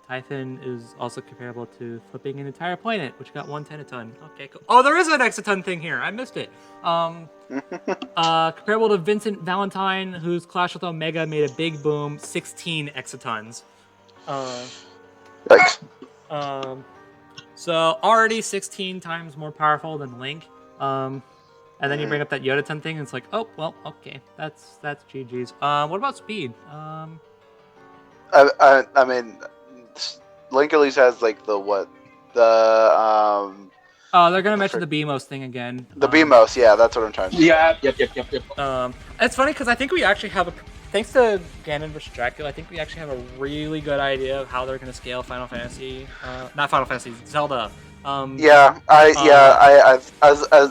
Typhon, is also comparable to flipping an entire planet, which got 1 Tenaton. Okay, cool. Oh, there is an exaton thing here. I missed it. Comparable to Vincent Valentine, whose Clash with Omega made a big boom, 16 exatons. Yikes. So already 16 times more powerful than Link. And then you bring up that Yoda-ton thing, and it's like, oh, well, okay, that's GG's. What about speed? I mean, Link at least has like the Oh, they're gonna mention the BMOS thing again. the BMOS. Yeah, that's what I'm trying to say. Yeah. Yep. It's funny because I think we actually have thanks to Ganon vs. Dracula, I think we actually have a really good idea of how they're gonna scale Final Fantasy. Not Final Fantasy, Zelda.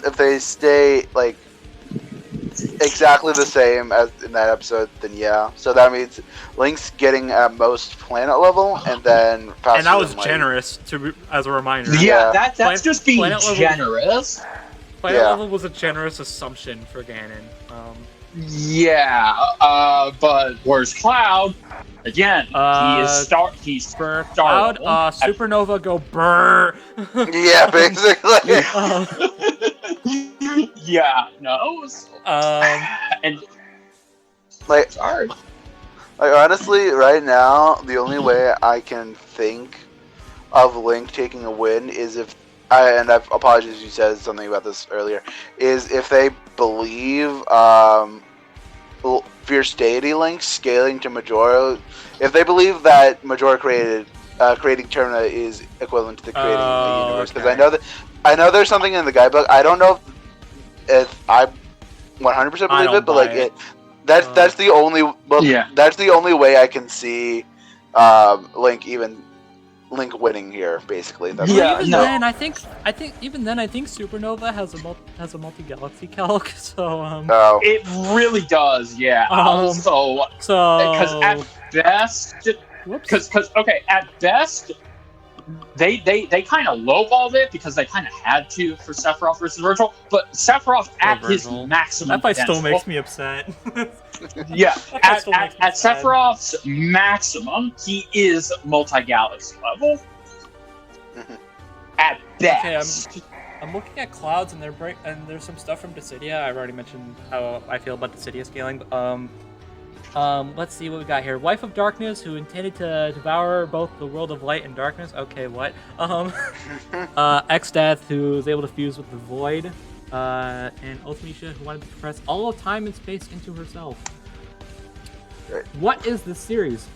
If they stay like exactly the same as in that episode, then yeah. So that means Link's getting at most planet level, and then faster And that was than, like, generous as a reminder. Yeah. Yeah. That's just being Planet level- generous. Planet Yeah. level was a generous assumption for Ganon. Yeah. But where's Cloud? Again, he's For star Cloud, level. Supernova go brr. Yeah, basically. Yeah. No. And Like, it's hard. honestly, right now, the only way I can think of Link taking a win is if apologies, you said something about this earlier, is if they believe Fierce Deity Link scaling to Majora. If they believe that Majora creating Termina is equivalent to the creating the universe, because I know there's something in the guidebook. I don't know if I 100% believe it, but like that's the only that's the only way I can see Link winning here, basically. That's Then I think Supernova has a multi-galaxy calc. So no. It really does. Yeah. so because at best, at best, they kind of lowballed it because they kind of had to for Sephiroth versus Virgil, but Sephiroth at his maximum. That fight still potential- makes me upset. Yeah, That still at makes me sad. Sephiroth's maximum, he is multi-galaxy level. At best. I'm looking at clouds, and there's some stuff from Dissidia. I've already mentioned how I feel about Dissidia scaling. But, let's see what we got here. Wife of Darkness, who intended to devour both the world of light and darkness. Okay, what? X-Death, who was able to fuse with the Void. And Ultimecia, who wanted to compress all of time and space into herself. Right. What is this series?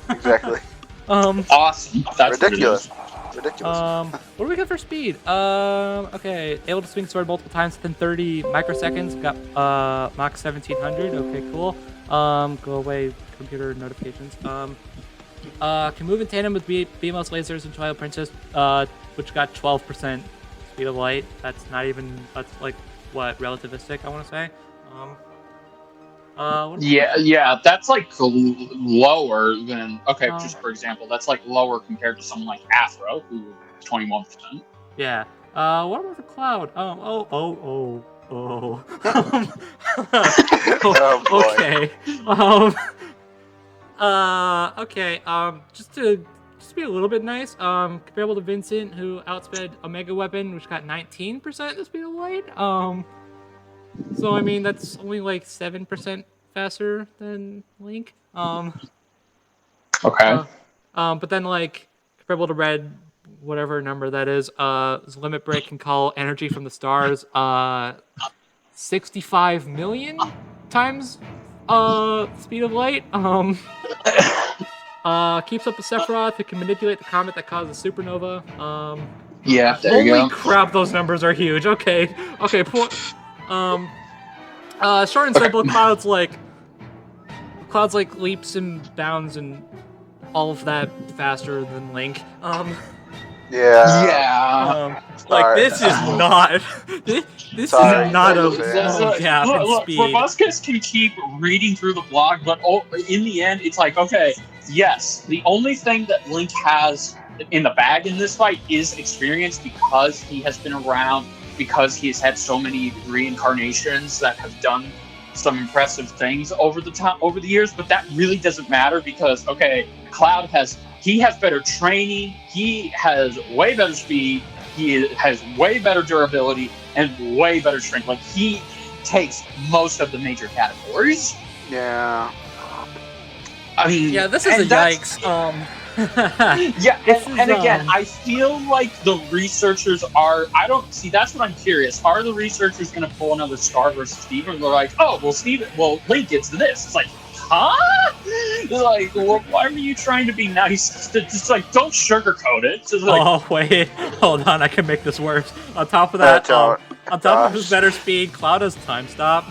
Exactly. Awesome. That's Ridiculous. Ridiculous. What do we got for speed? Okay, able to swing sword multiple times within 30 microseconds. Got Mach 1700. Okay, cool. Go away, computer notifications. Can move in tandem with BMOS lasers and Twilight Princess, which got 12% speed of light. That's not even. That's like what relativistic, I want to say. Yeah, that's like lower than just for example, that's like lower compared to someone like Afro, who is 21%. Yeah. What about the cloud? Oh. Oh, boy. Okay. Okay. Just to be a little bit nice. Comparable to Vincent, who outsped Omega Weapon, which got 19% the speed of light. So I mean that's only like 7% faster than Link. Okay. But then like comparable to Red, whatever number that is, Limit Break can call energy from the stars 65 million times speed of light. Keeps up with Sephiroth, who can manipulate the comet that causes supernova. Yeah, there you Holy go. crap, those numbers are huge. Okay. Short and simple, Cloud's like leaps and bounds and all of that faster than Link. Yeah. Like Sorry. this is not this Sorry. is not a Yeah. small gap in Look, speed. Brobuscus can keep reading through the blog, but in the end, it's like, okay, yes, the only thing that Link has in the bag in this fight is experience, because he has been around, because he's had so many reincarnations that have done some impressive things over the years. But that really doesn't matter, because Cloud has better training, he has way better speed, he has way better durability, and way better strength. Like, he takes most of the major categories. Yeah. I mean, Yeah, this is a yikes. Yeah, and again, I feel like the researchers are. That's what I'm curious. Are the researchers going to pull another Scar versus Steve, or they're like, oh, well, Link gets this? It's like, huh? They're like, well, why are you trying to be nice? Just like, don't sugarcoat it. Just like, Oh wait, hold on, I can make this worse. On top of that, on top of his better speed, Cloud has time stop.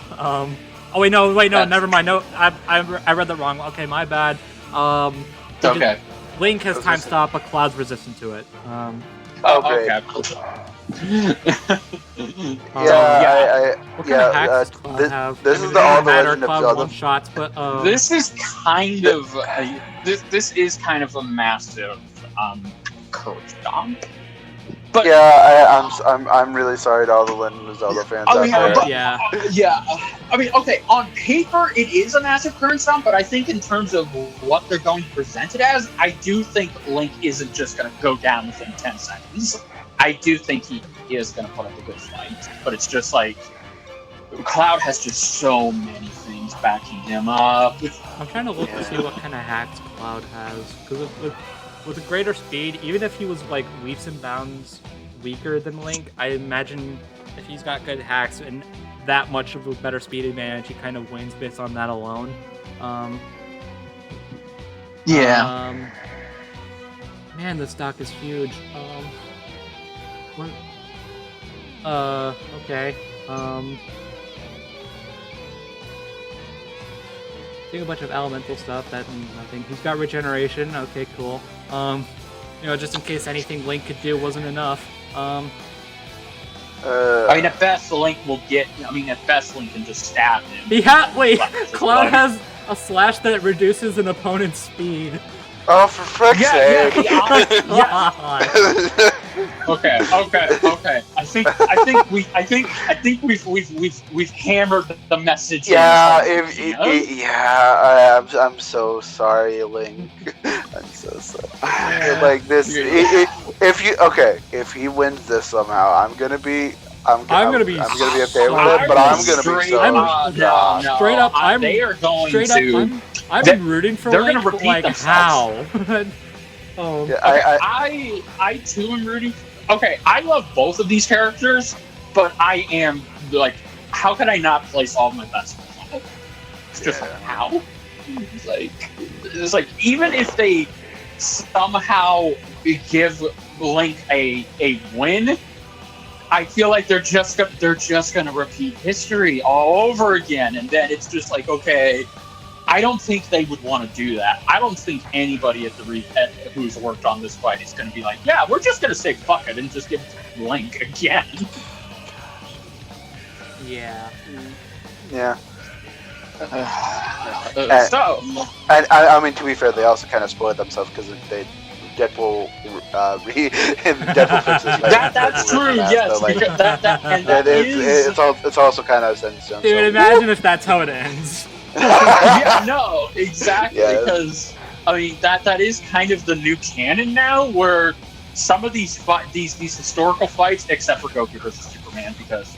Oh wait, no, never mind. No, I read that wrong. Okay, my bad. okay. Link has time stop, but Cloud's resistant to it. Okay. What kind of hacks does Cloud have? This I mean, is all the matter, Legend of Cloud Zelda. one shots, but This is kind of this is kind of a massive courage dump. But yeah, I'm really sorry to all the Legend of Zelda fans I out mean, there. but- yeah. Yeah, I mean, okay, on paper it is a massive current stomp, but I think in terms of what they're going to present it as, I do think Link isn't just going to go down within 10 seconds. I do think he is going to put up a good fight, but it's just like, Cloud has just so many things backing him up. I'm trying to look to see what kind of hacks Cloud has, because with a greater speed, even if he was like leaps and bounds weaker than Link, I imagine if he's got good hacks and that much of a better speed advantage, he kind of wins based on that alone. Man, this dock is huge. What? Okay. Doing a bunch of elemental stuff, that means nothing. He's got regeneration, okay, cool. Just in case anything Link could do wasn't enough. I mean, at best, Link can just stab him. Wait, Cloud has a slash that reduces an opponent's speed. Oh, for frick's sake! Okay. I think we've hammered the message. I'm so sorry, Link. I'm so sorry. Like this, if he wins this somehow, I'm gonna be okay with it, but I'm gonna be so shocked. Straight up, they are going straight to. up, I'm they- rooting for they're Link, gonna but, repeat like, themselves. how? Yeah, I too am rooting. Okay, I love both of these characters, but I am like, how could I not place all of my bets on it? It's just like, how? It's like even if they somehow give Link a win, I feel like they're just gonna repeat history all over again, and then it's just like, okay. I don't think they would want to do that. I don't think anybody at who's worked on this fight is going to be like, yeah, we're just going to say fuck it and just give it to Link again. Yeah. Yeah. So, And I mean, to be fair, they also kind of spoiled themselves because Deadpool Deadpool fixes that's true. Yes, so, like, because that is. it's also kind of set in stone. Dude, imagine if that's how it ends. Yeah, no, exactly. Yeah. Because I mean that is kind of the new canon now, where some of these historical fights, except for Goku versus Superman, because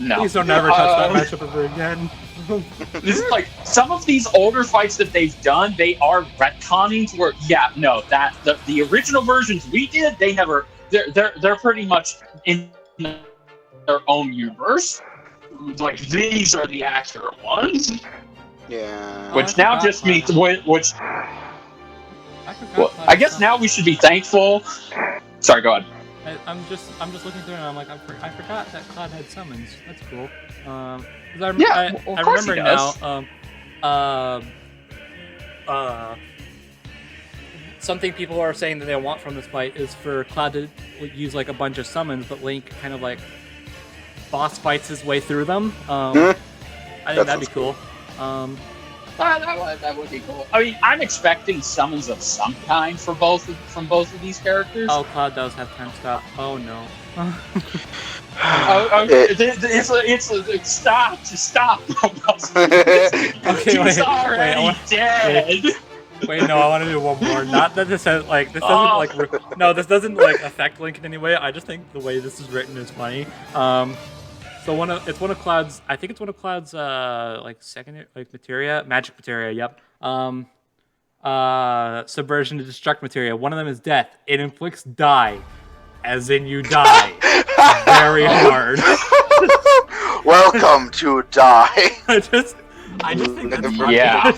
no, Please don't ever touch that matchup ever again. This is like some of these older fights that they've done, they are retconning where that the original versions we did, they're pretty much in their own universe. Like these are the accurate ones. Yeah. Which now just means which Well, I guess now we should be thankful. Sorry, go ahead. I'm just looking through and I'm like, I forgot that Cloud had summons. That's cool. 'Cause I of course he remember does. now. Something people are saying that they want from this fight is for Cloud to use like a bunch of summons, but Link kind of like boss fights his way through them. I think that'd be cool. That would be cool. I mean, I'm expecting summons of some kind from both of these characters. Oh, Cloud does have time stop. Oh no. It's stop. Okay, He's already dead. Wait, no, I want to do one more. Not that this has like this doesn't no, this doesn't like affect Link in any way. I just think the way this is written is funny. So it's one of Cloud's. I think it's one of Cloud's like secondary magic materia. Yep. Subversion to destruct materia. One of them is death. It inflicts die, as in you die, very hard. Welcome to die. I just think that's funny. Yeah.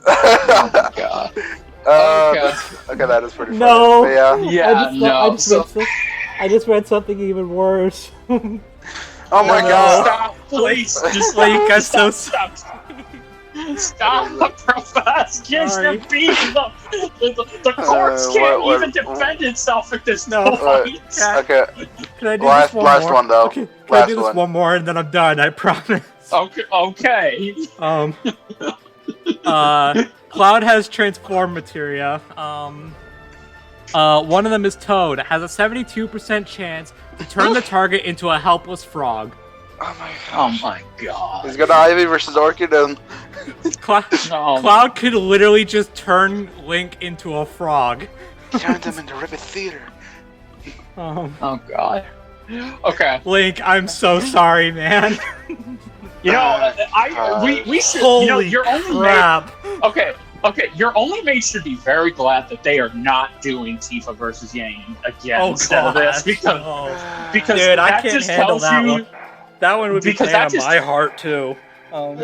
Oh God. Okay, that is pretty funny. No. But yeah. Yeah. I just read something even worse. Oh my god. Stop, please. Just Link, I'm so stop. Stop, Brobuscus. You're beating them. The corpse can't even defend itself at this point. Okay. Can I do Last this one more? one though. Okay, can I do this one more and then I'm done? I promise. Okay. Cloud has transform materia. One of them is Toad. It has a 72% chance to turn the target into a helpless frog. Oh my god. He's gonna Ivy versus Orchid and Cloud could literally just turn Link into a frog. turned him into Ribbit Theater. Oh god. Okay. Link, I'm so sorry, man. You know, we should. Holy your only crap. mate. Okay. Your only mate should be very glad that they are not doing Tifa versus Yang again instead of this because Dude, I that can't just handle tells that you. one. That one would be Because playing that on my heart too.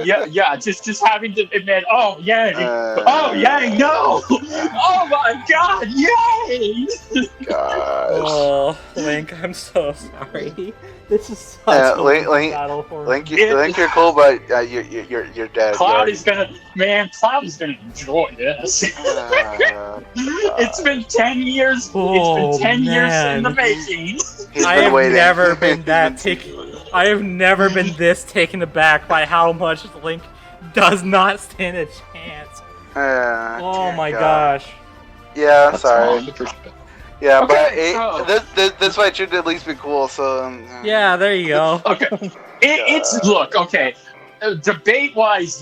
Yeah, just having to admit, oh Yang, no, oh my God, Yang. Gosh. Oh, Link, I'm so sorry. This is such a Link, battle for Link, you're cool, but you're dead. Cloud is gonna enjoy this. It's been 10 years. Oh, it's been 10 years man. in the making. I have never been I have never been this taken aback by how much Link does not stand a chance. Oh my gosh. Yeah, sorry. Yeah, Okay, but this fight should at least be cool. So Yeah, there you go. Okay, okay. Debate-wise,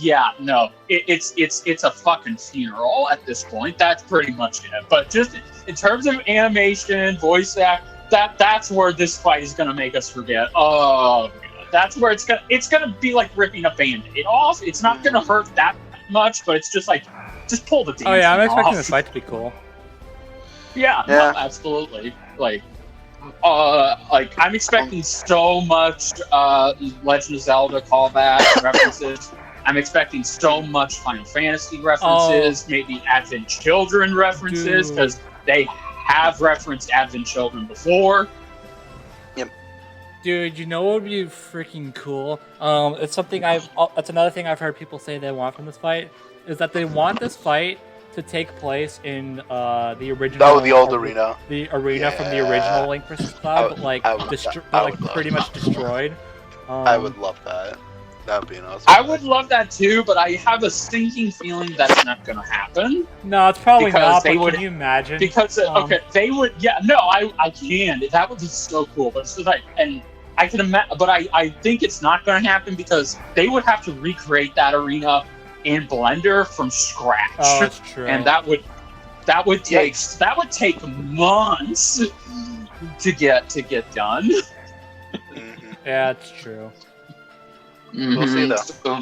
it's a fucking funeral at this point. That's pretty much it. But just in terms of animation, voice act, that's where this fight is gonna make us forget. Oh, that's where it's gonna be like ripping a Band-Aid off. It's not gonna hurt that much, but it's just like, just pull the damn Oh yeah, I'm thing expecting off. this fight to be cool. Yeah, Yeah. no, absolutely. Like I'm expecting so much Legend of Zelda callback references. I'm expecting so much Final Fantasy references, maybe Advent Children references, because they have referenced Advent Children before. Dude, you know what would be freaking cool? It's something that's another thing I've heard people say they want from this fight, is that they want this fight to take place in the original. Oh, the old arena. The arena from the Yeah. original Link vs. Cloud, but like, I would pretty much destroyed. I would love that. That would be an awesome. I would love that too, but I have a stinking feeling that's not going to happen. No, it's probably Because not. they But would- can you imagine? Because okay, they would. Yeah, no, I can. That would be so cool. But it's just like, and I can imagine. But I think it's not going to happen because they would have to recreate that arena in Blender from scratch. Oh, it's true. And that would take months to get done. Mhm. Yeah, it's true. We'll see, though. So-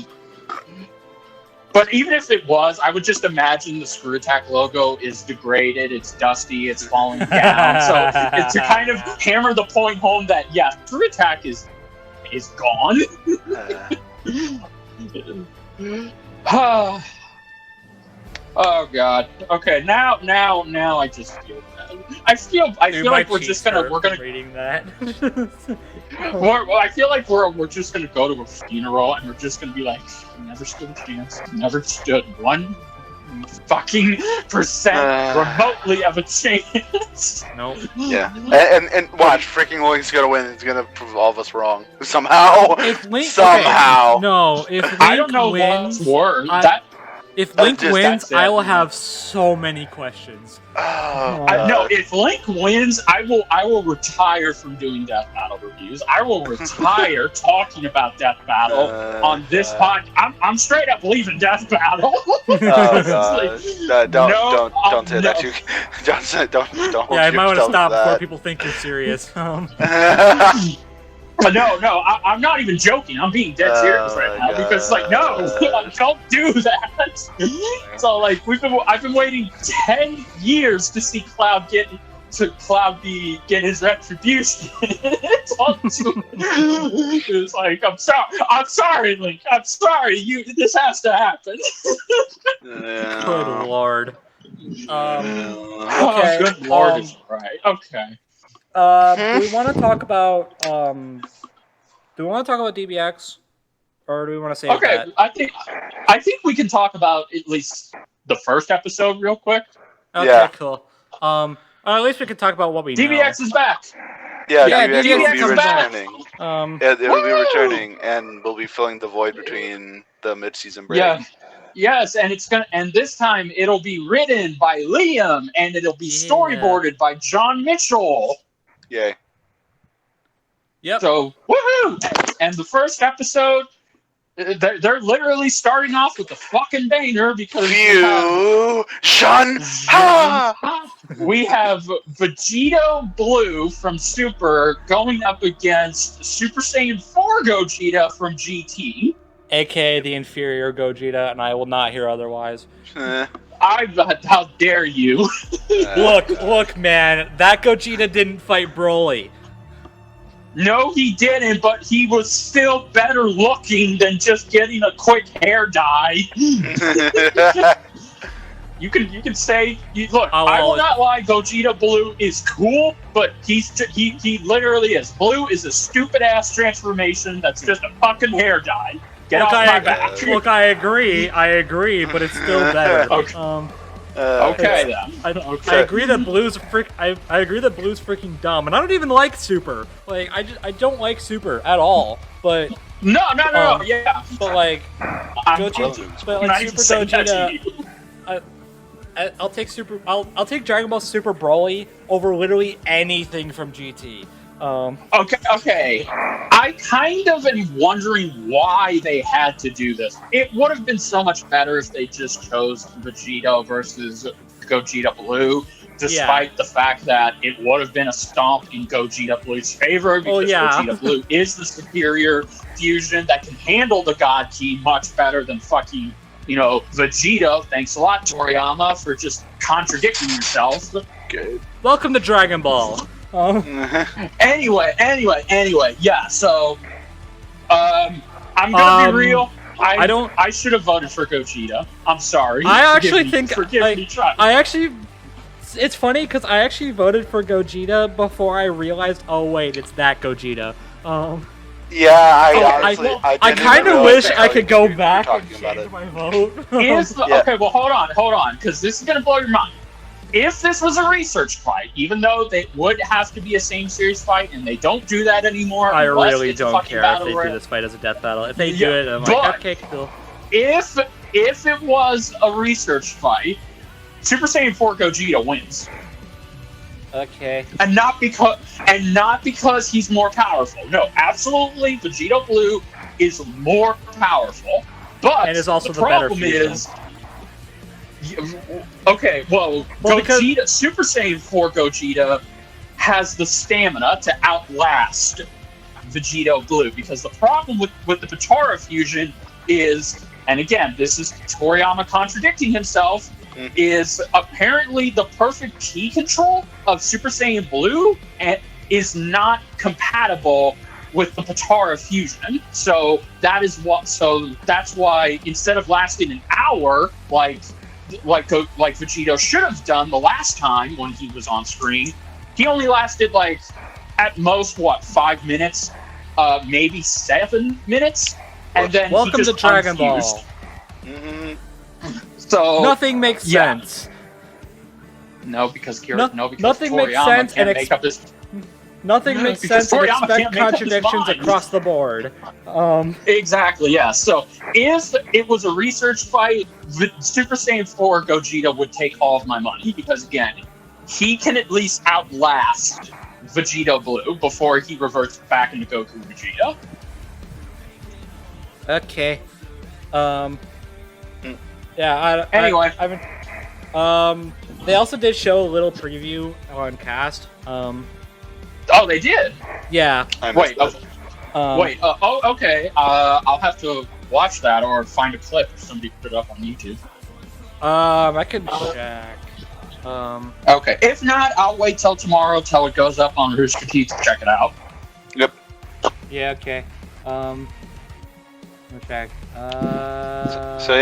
but even if it was, I would just imagine the Screw Attack logo is degraded, it's dusty, it's falling down. So it's to kind of hammer the point home that Screw Attack is gone. Oh god. Okay, now I just feel bad. I feel like we're gonna reading that. I feel like we're just gonna go to a funeral and we're just gonna be like, never stood a chance, never stood 1% remotely of a chance. Nope. Yeah, and watch, freaking Link's gonna win. He's gonna prove all of us wrong somehow. If Link Somehow. okay, no, if Link I don't know wins, what's worse. if Link just- wins, that's it. I will have so many questions. Oh, No, if Link wins, I will retire from doing Death Battle reviews. I will retire talking about Death Battle on this pod. I'm straight up leaving Death Battle. Oh god! Don't say that. Don't. Yeah, I might want to yourself stop before that. people think you're serious. No, I'm not even joking. I'm being dead serious right now because, like, no, don't do that. So, like, I've been waiting 10 years to see Cloud get his retribution. It's like, I'm sorry, Link. I'm sorry. This has to happen. Good lord. Okay. Oh, good lord is right. Okay. Do we want to talk about DBX, or do we want to save Okay, that? I think we can talk about at least the first episode real quick. Okay, Yeah. cool. At least we can talk about what we know. DBX is back. Yeah, Yeah, DBX will DBX be is back. returning. Yeah, It will be Woo! returning, and we'll be filling the void between the mid-season break. Yeah. Yes, and this time it'll be written by Liam and it'll be Yeah. storyboarded by John Mitchell. Yay. Yep. So, woohoo! And the first episode, they're literally starting off with the fucking banger because Fusion! Ha! we have Vegito Blue from Super going up against Super Saiyan 4 Gogeta from GT. AKA the inferior Gogeta, and I will not hear otherwise. How dare you? Look, man, that Gogeta didn't fight Broly. No, he didn't, but he was still better looking than just getting a quick hair dye. You can say, look, I will not lie, Gogeta Blue is cool, but he literally is. Blue is a stupid ass transformation that's just a fucking hair dye. Get off my back. Look, I agree, but it's still better. Okay. Okay then. I agree that Blue's I agree that Blue's freaking dumb, and I don't even like Super. Like, I don't like Super at all. But no, yeah. But like, I'm Super Gogeta. I'll take I'll take Dragon Ball Super Broly over literally anything from GT. Okay. I kind of am wondering why they had to do this. It would have been so much better if they just chose Vegito versus Gogeta Blue. despite the fact that it would have been a stomp in Gogeta Blue's favor, because Gogeta Blue is the superior fusion that can handle the God Key much better than fucking, Vegeta. Thanks a lot, Toriyama, for just contradicting yourself. Good. Welcome to Dragon Ball. Anyway, yeah, so, I'm gonna be real. I should have voted for Gogeta. I'm sorry. It's funny because I actually voted for Gogeta before I realized, oh wait, it's that Gogeta. Yeah, I kind of wish I could go back and change my vote. Okay, well, hold on, because this is gonna blow your mind. If this was a research fight, even though they would have to be a same series fight, and they don't do that anymore. I really don't care if they do this fight as a death battle. If they do it, I'm like, okay, cool. If it was a research fight, Super Saiyan 4 Gogeta wins. Okay. And not because he's more powerful. No, absolutely, Vegeta Blue is more powerful. But and is also the problem is. Okay, well Gogeta, Super Saiyan 4 Gogeta has the stamina to outlast Vegeta Blue, because the problem with the Potara fusion is, and again, this is Toriyama contradicting himself, is apparently the perfect key control of Super Saiyan Blue and is not compatible with the Potara fusion. So that's why instead of lasting an hour like Vegeta should have done the last time when he was on screen, he only lasted at most 5 minutes, maybe 7 minutes, and then welcome he just to Dragon Ball. So nothing makes sense. No, because nothing Toriyama makes sense, can't and make up this. Nothing makes sense, and expect contradictions across the board. Exactly, yeah. So if it was a research fight, Super Saiyan 4 Gogeta would take all of my money, because again, he can at least outlast Vegeta Blue before he reverts back into Goku Vegeta. Okay. Yeah. Anyway, they also did show a little preview on Cast. Oh, they did. Yeah. Okay. I'll have to watch that or find a clip if somebody put it up on YouTube. I can check. Okay. If not, I'll wait till tomorrow till it goes up on Rooster Teeth to check it out. Yep. Yeah. Okay. Let me check. So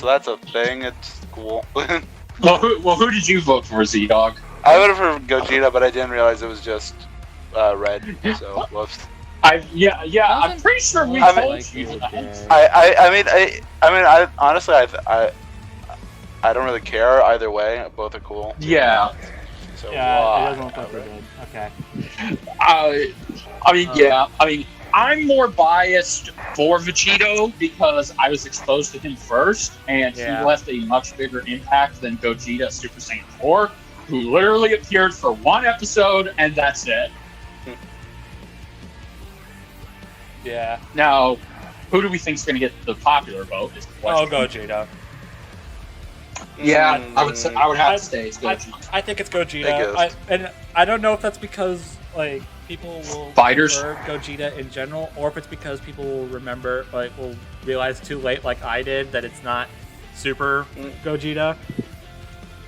that's a thing. It's cool. Well, who did you vote for, ZDogg? I voted for Gogeta, but I didn't realize it was just red. So whoops. I'm pretty sure we told you that. I honestly, I don't really care either way. Both are cool. Yeah. So it doesn't look like we're good. Okay. I'm more biased for Vegito because I was exposed to him first, and he left a much bigger impact than Gogeta Super Saiyan 4, who literally appeared for one episode, and that's it. Yeah. Now, who do we think is going to get the popular vote? Is the question. Gogeta. Yeah, I would have to say it's Gogeta. I think it's Gogeta. I don't know if that's because people will prefer Gogeta in general, or if it's because people will remember, will realize too late, like I did, that it's not Super Gogeta.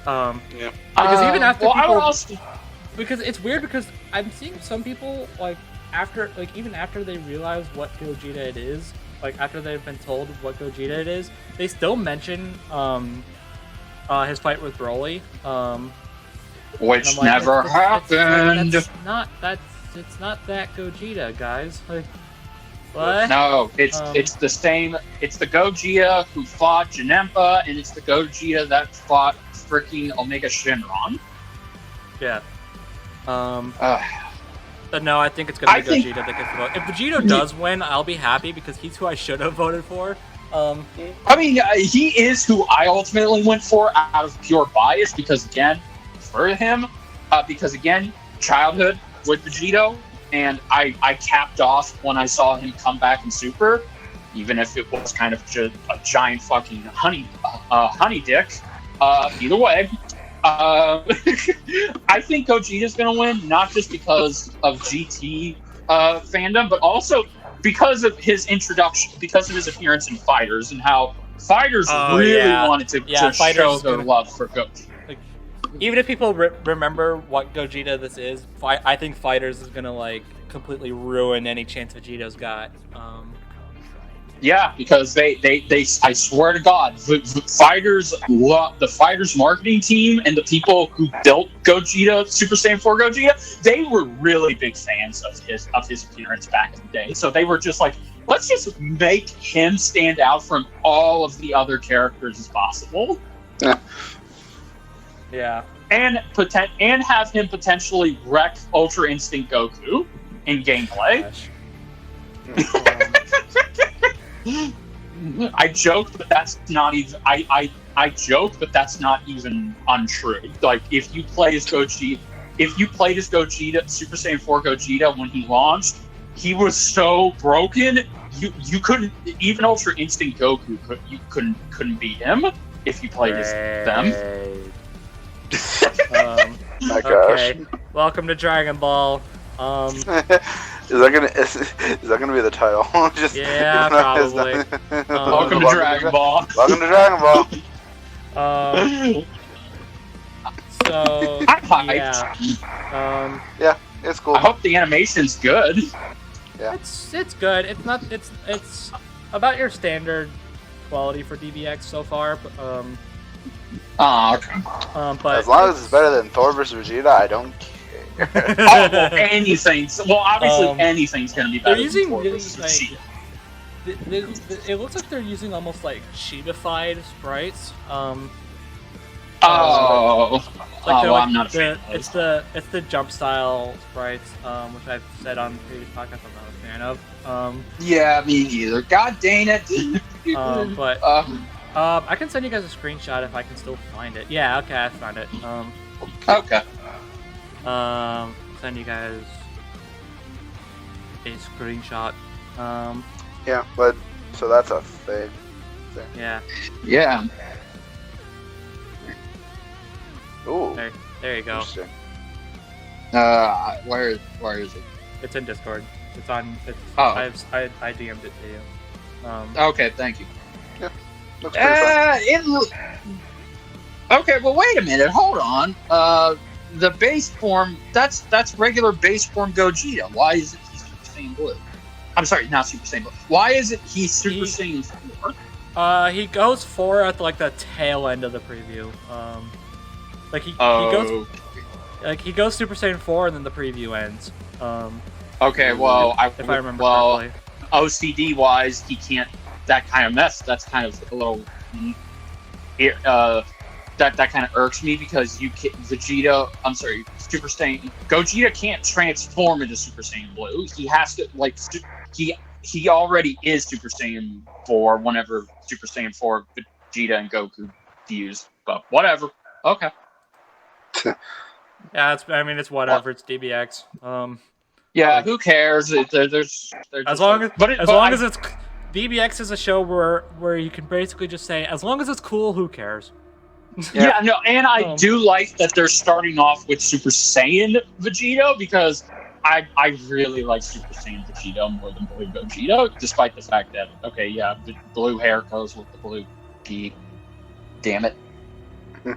Because even after because it's weird, because I'm seeing some people even after they realize what Gogeta it is, after they've been told what Gogeta it is, they still mention his fight with Broly. Which never happened. It's not that Gogeta, guys. What? No, it's the same. It's the Gogeta who fought Janemba, and it's the Gogeta that fought freaking Omega Shenron. Yeah. But no, I think it's gonna be Gogeta that gets the vote. If Vegito does win, I'll be happy because he's who I should have voted for. He is who I ultimately went for out of pure bias because again, childhood with Vegito, and I capped off when I saw him come back in Super, even if it was kind of just a giant fucking honey dick. Either way, I think Gogeta's going to win, not just because of GT fandom, but also because of his introduction, because of his appearance in Fighters, and how Fighters really wanted to show their love for Gogeta. Like, even if people remember what Gogeta this is, I think Fighters is gonna like completely ruin any chance Vegeto's got. Yeah, because they I swear to God, the Fighters marketing team and the people who built Gogeta, Super Saiyan 4 Gogeta, they were really big fans of his appearance back in the day. So they were just like, let's just make him stand out from all of the other characters as possible. Yeah. And have him potentially wreck Ultra Instinct Goku in gameplay. I joke, but that's not even. I joke, but that's not even untrue. Like if you played as Gogeta, Super Saiyan 4 Gogeta when he launched, he was so broken. You couldn't even Ultra Instinct Goku couldn't beat him if you played as them. My gosh. Okay. Welcome to Dragon Ball. Is that gonna be the title? Just, yeah, probably. Welcome to Dragon Ball. Welcome to Dragon Ball. So I'm hyped. Yeah. Yeah, it's cool. I hope the animation's good. Yeah. It's good. It's not. It's about your standard quality for DBX so far. But, okay. But as long as it's better than Thor vs Vegeta, I don't care. Well, anything's anything's gonna be better. They're using than really Vegeta. it looks like they're using almost like Shiba-fied sprites. I'm not a fan of those. It's the jump style sprites, which I've said on previous podcasts I'm not a fan of. Yeah, me neither. God dang it. But I can send you guys a screenshot if I can still find it. Yeah, okay, I found it. Okay. Send you guys a screenshot. Yeah, but so that's a thing. Yeah. Yeah. Ooh. There you go. Interesting. Where is it? It's in Discord. It's on. Oh. I DM'd it to you. Okay, thank you. Yeah. Looks pretty fun. Okay, well, wait a minute. Hold on. The base form, that's regular base form Gogeta. Why is it he's Super Saiyan Blue? I'm sorry, not Super Saiyan Blue. Why is it he's Super Saiyan 4? He goes 4 at like the tail end of the preview. He goes Super Saiyan 4 and then the preview ends. Okay, well, if I remember correctly. OCD wise, he can't. That kind of mess. That's kind of a little. That kind of irks me because Vegeta. I'm sorry, Super Saiyan Gogeta can't transform into Super Saiyan Blue. He has to he already is Super Saiyan 4 whenever Super Saiyan 4 Vegeta and Goku fuse. But whatever. Okay. Yeah, it's whatever. It's DBX. Yeah, who cares? They're just as long as like, it's DBX is a show where you can basically just say as long as it's cool, who cares? Yeah, no, and I do like that they're starting off with Super Saiyan Vegeta because I really like Super Saiyan Vegeta more than Blue Gogeta, despite the fact that the blue hair goes with the blue gi. Damn it.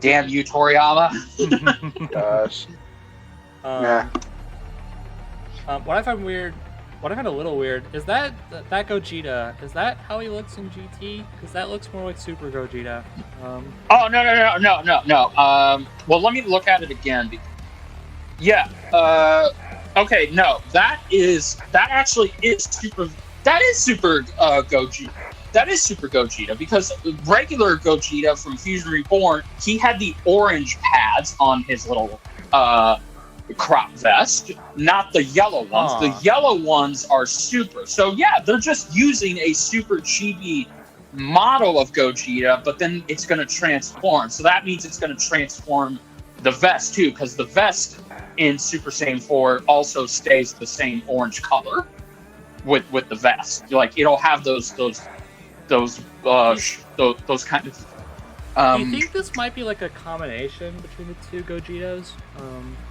Damn you, Toriyama. Gosh. Yeah. What I find a little weird is that Gogeta. Is that how he looks in GT? Because that looks more like Super Gogeta. Oh no. Well, let me look at it again. Yeah. Okay. No. That actually is Super. That is Super Gogeta. That is Super Gogeta because regular Gogeta from Fusion Reborn, he had the orange pads on his little crop vest, not the yellow ones. The yellow ones are super. So yeah, they're just using a super chibi model of Gogeta, but then it's going to transform. So that means it's going to transform the vest too, because the vest in Super Saiyan 4 also stays the same orange color with the vest. Like it'll have those kind of Do you think this might be like a combination between the two Gogetos?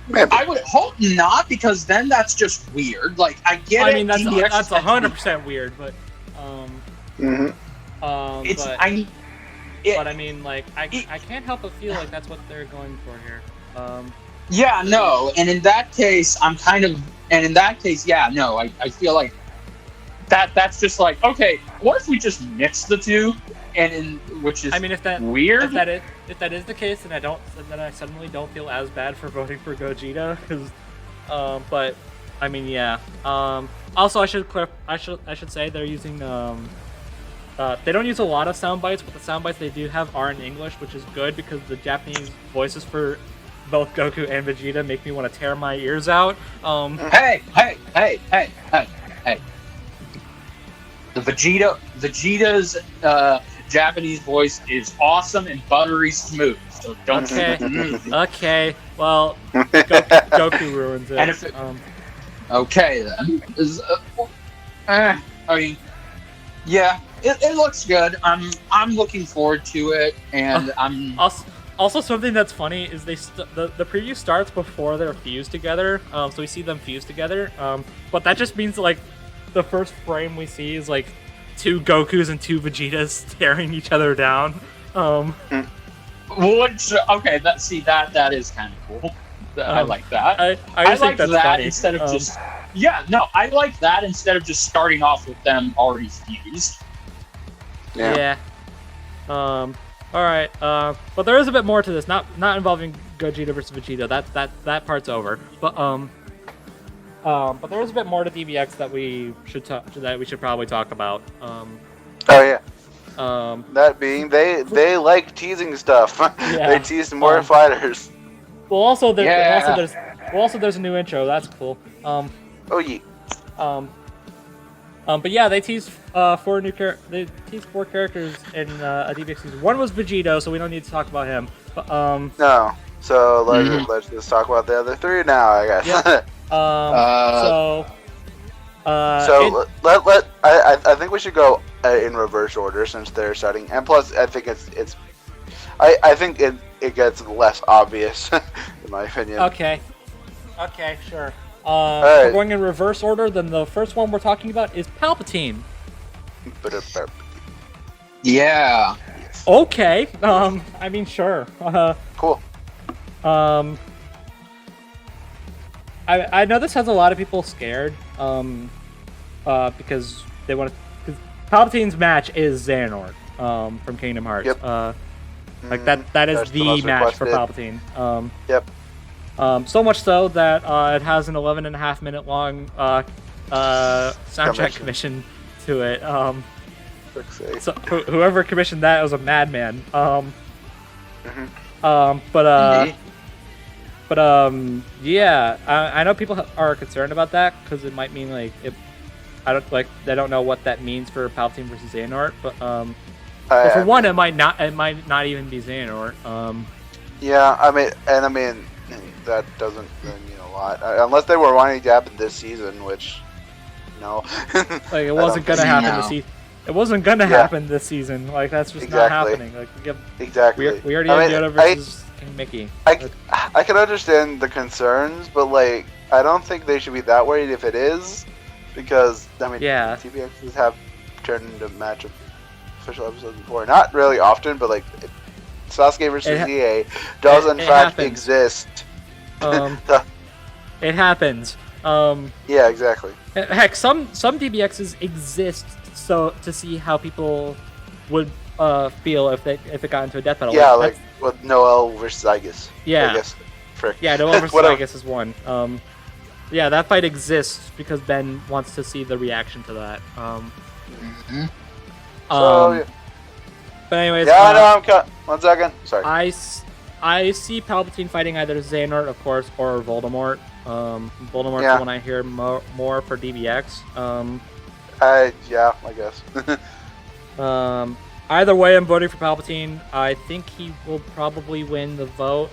Maybe. I would hope not, because then that's just weird. Like, I get I it. mean, that's DBX that's is meant to be- 100% weird, but Mhm. It's but, I. It, but I mean, like, I can't help but feel like that's what they're going for here. Yeah, no, and in that case, yeah, no, I feel like that's just like, okay, what if we just mix the two, which is I mean, if that weird. if that is the case, then I suddenly don't feel as bad for voting for Gogeta, because, but I mean, yeah. Also, I should say they're using they don't use a lot of sound bites, but the sound bites they do have are in English, which is good because the Japanese voices for both Goku and Vegeta make me want to tear my ears out. Hey! The Vegeta's Japanese voice is awesome and buttery smooth. So don't. Okay. Well, Goku ruins it. And if okay then. I mean, yeah, it looks good. I'm looking forward to it, and I'm. Also, something that's funny is the preview starts before they're fused together, so we see them fused together. But that just means like the first frame we see is like two Gokus and two Vegetas staring each other down. Which okay, that is kind of cool. I like that. I just like think that's that funny. instead of just I like that instead of just starting off with them already fused. Yeah. All right. But there is a bit more to this. Not involving Gogeta versus Vegeta. That part's over. But there is a bit more to DBX that we should probably talk about. Oh yeah. That being, they like teasing stuff. Yeah. They teased more fighters. Well, also Yeah. there's a new intro. That's cool. Oh yeah. But yeah, they teased four characters in a DBX season. One was Vegito, so we don't need to talk about him. But No. So let's just talk about the other three now, I guess. Yeah. I think we should go in reverse order since they're starting, and plus I think I think it gets less obvious in my opinion. Okay, sure. Alright. We're going in reverse order. Then the first one we're talking about is Palpatine. Yeah. Okay. I mean, sure. Cool. I know this has a lot of people scared. Because they want to. Because Palpatine's match is Xehanort. From Kingdom Hearts. Yep. Like that is That's the the most match for requested. Palpatine. Yep. So much so that it has an 11.5-minute long soundtrack commission to it. So whoever commissioned that was a madman. Yeah, I know people are concerned about that because it might mean like they don't know what that means for Palpatine versus Xehanort, but for one, it might not even be Xehanort. Yeah, I mean that doesn't really mean a lot unless they were wanting to happen this season, which no. Like it wasn't gonna happen this season. It wasn't gonna happen this season. Like that's just not happening. Like exactly. We already have Yoda versus King Mickey. I can understand the concerns, but like I don't think they should be that worried if it is, because I mean TBXs have turned into match of official episodes before. Not really often, but like Sasuke versus EA does in fact exist. It happens. Yeah, exactly. Heck, some DBXs exist so to see how people would feel if it got into a death battle. Yeah, like with Noel versus Igus. Yeah. I guess. Frick. Yeah, Noel versus Igus is one. Yeah, that fight exists because Ben wants to see the reaction to that. So, but anyways, yeah, no, 1 second. Sorry. I see Palpatine fighting either Xehanort, of course, or Voldemort. Voldemort's the one I hear more for DBX. Yeah, I guess. Either way, I'm voting for Palpatine. I think he will probably win the vote.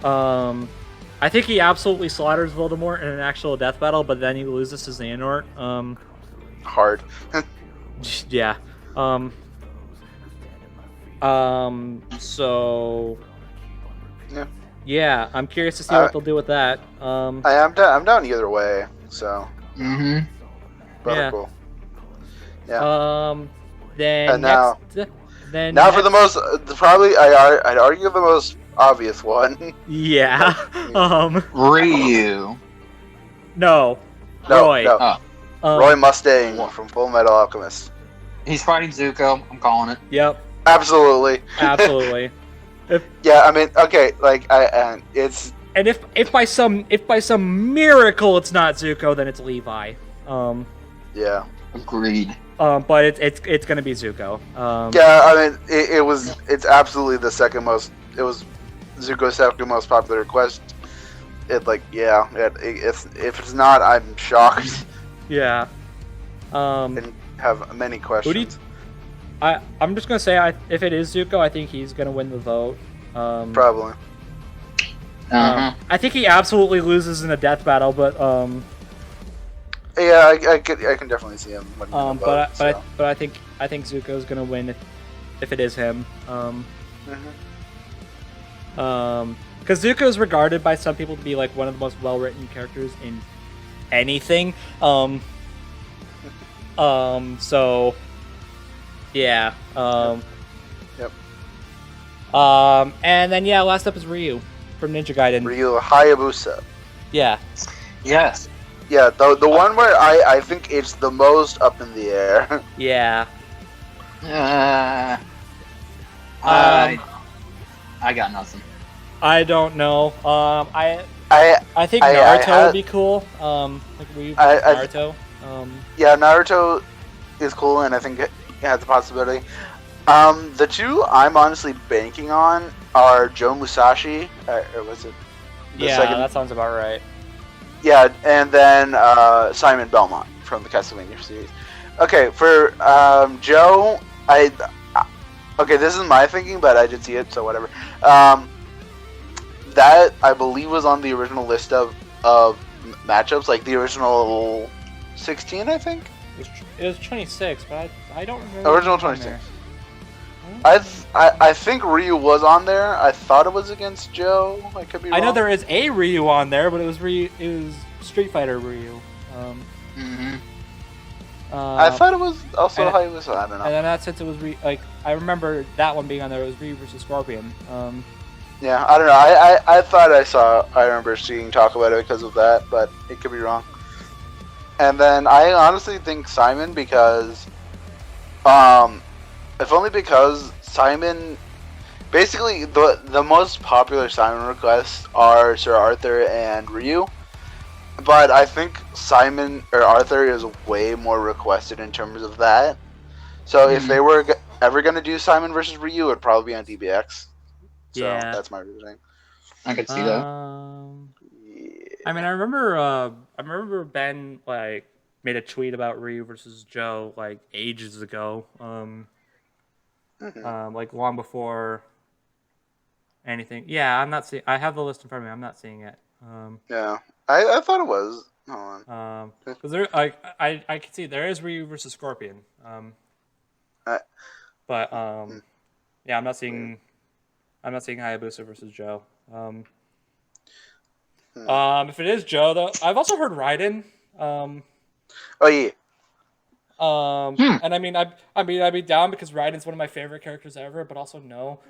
I think he absolutely slaughters Voldemort in an actual death battle, but then he loses to Xehanort. Hard. Yeah. So. Yeah. Yeah, I'm curious to see what they'll do with that. I'm down either way. So. Mm-hmm. But Yeah. cool. Yeah. Then And now. Then Now for the most, probably I'd argue the most obvious one. Yeah. Ryu. No. No, Roy. no. Roy Mustang from Full Metal Alchemist. He's fighting Zuko. I'm calling it. Yep. Absolutely. Absolutely. Yeah, I mean, okay, like it's. And if by some miracle it's not Zuko, then it's Levi. Yeah. Agreed. But it's gonna be Zuko. Yeah, I mean, it's absolutely the second most. It was Zuko's second most popular request. If it's not, I'm shocked. Yeah. And have many questions. I'm just gonna say if it is Zuko, I think he's gonna win the vote. Probably. I think he absolutely loses in a death battle, but yeah, I can definitely see him winning the vote. But I think Zuko's gonna win if it is him. Because Zuko is regarded by some people to be like one of the most well-written characters in anything. So yeah. Yep. And then yeah, last up is Ryu from Ninja Gaiden. Ryu Hayabusa. Yeah. Yes. Yeah, the one where I think it's the most up in the air. Yeah. I got nothing. I don't know. I think I Naruto would be cool. Like Ryu versus Naruto. Yeah, Naruto is cool, and I think it has a possibility. The two I'm honestly banking on are Joe Musashi, or was it? That sounds about right. Yeah, and then Simon Belmont from the Castlevania series. Okay, for Joe, okay, this is my thinking, but I did see it, so whatever. That I believe was on the original list of matchups, like the original 16, I think. It was 26, but I don't remember. Original 26. I think Ryu was on there. I thought it was against Joe. I could be wrong. I know there is a Ryu on there, but it was Street Fighter Ryu. I thought it was also Hayabusa. I don't know. And then that since it was I remember that one being on there. It was Ryu versus Scorpion. Yeah, I don't know. I remember seeing talk about it because of that, but it could be wrong. And then I honestly think Simon because, if only because Simon, basically the most popular Simon requests are Sir Arthur and Ryu, but I think Simon or Arthur is way more requested in terms of that. So if they were ever gonna do Simon versus Ryu, it'd probably be on DBX. So that's my reasoning. I could see that. I mean, I remember Ben like made a tweet about Ryu versus Joe like ages ago. Like long before anything. Yeah, I'm not seeing. I have the list in front of me. I'm not seeing it. Yeah, I thought it was. Hold on. Because there, I can see there is Ryu versus Scorpion. But yeah, I'm not seeing. I'm not seeing Hayabusa versus Joe. If it is Joe, though, I've also heard Raiden. Oh yeah. And I mean, I'd be down because Raiden's one of my favorite characters ever, but also no.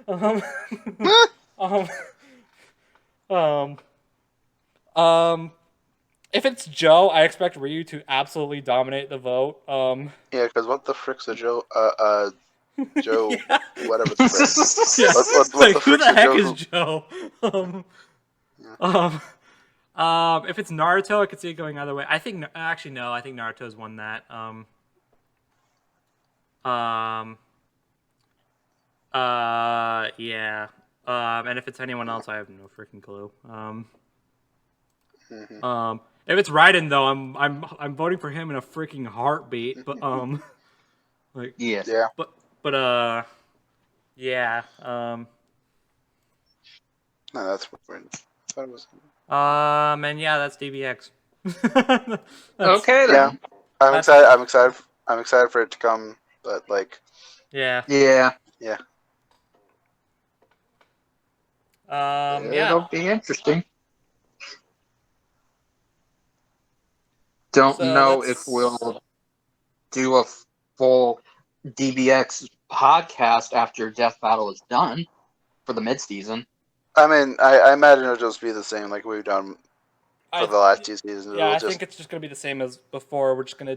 If it's Joe, I expect Ryu to absolutely dominate the vote. Yeah, because what the frick's a Joe? Joe, yeah. Whatever the frick. Yeah. What who the heck is Joe? If it's Naruto, I could see it going either way. I think actually no. I think Naruto's won that. Yeah. And if it's anyone else, I have no freaking clue. If it's Raiden though, I'm voting for him in a freaking heartbeat. But like yeah. Yeah. Yeah. No, that's weird. I thought it was. And yeah, that's DBX. Okay then. Yeah, I'm excited. I'm excited for it to come. But like. Yeah. Yeah. Yeah. Yeah. It'll be interesting. Don't So know that's- if we'll do a full DBX podcast after Death Battle is done for the mid-season. I mean, I imagine it'll just be the same like we've done for I- the last 2 seasons. Yeah, It'll I just, think it's just gonna be the same as before. We're just gonna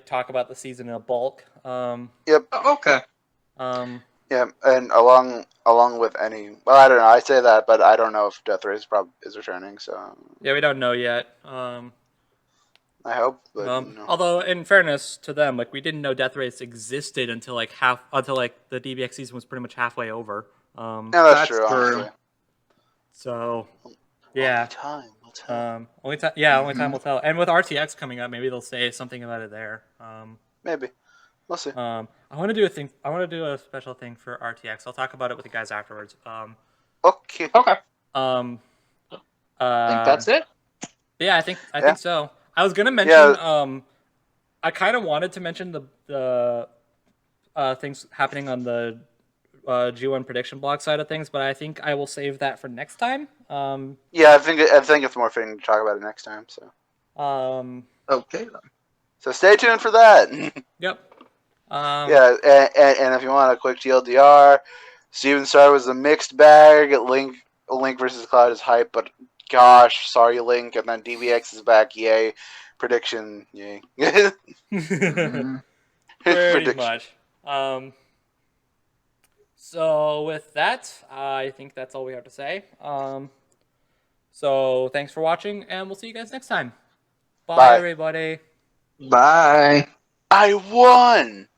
talk about the season in a bulk. Yep. Okay. Yeah, and along with any, well, I don't know. I say that, but I don't know if Death Race is returning. So Yeah, we don't know yet. I hope, but no. Although, in fairness to them, like we didn't know Death Race existed until the DBX season was pretty much halfway over. Yeah, that's true. true. Honestly. So, yeah. Only time will tell. Only time will tell. And with RTX coming up, maybe they'll say something about it there. Maybe. We'll see. I want to do a thing. I want to do a special thing for RTX. I'll talk about it with the guys afterwards. Okay. Okay. I think that's it. Yeah, I think Yeah. so. I was gonna mention. Yeah. I kind of wanted to mention the things happening on the G1 prediction blog side of things, but I think I will save that for next time. Yeah, I think it's more fitting to talk about it next time. So. Okay. Then. So stay tuned for that. Yep. Yeah, and if you want a quick TLDR, Steven Star was a mixed bag. Link versus Cloud is hype, but gosh, sorry Link. And then DBX is back. Yay! Prediction. Yay! Mhm. Pretty much. So with that, I think that's all we have to say. So thanks for watching, and we'll see you guys next time. Bye. Bye. Everybody. Bye. I won.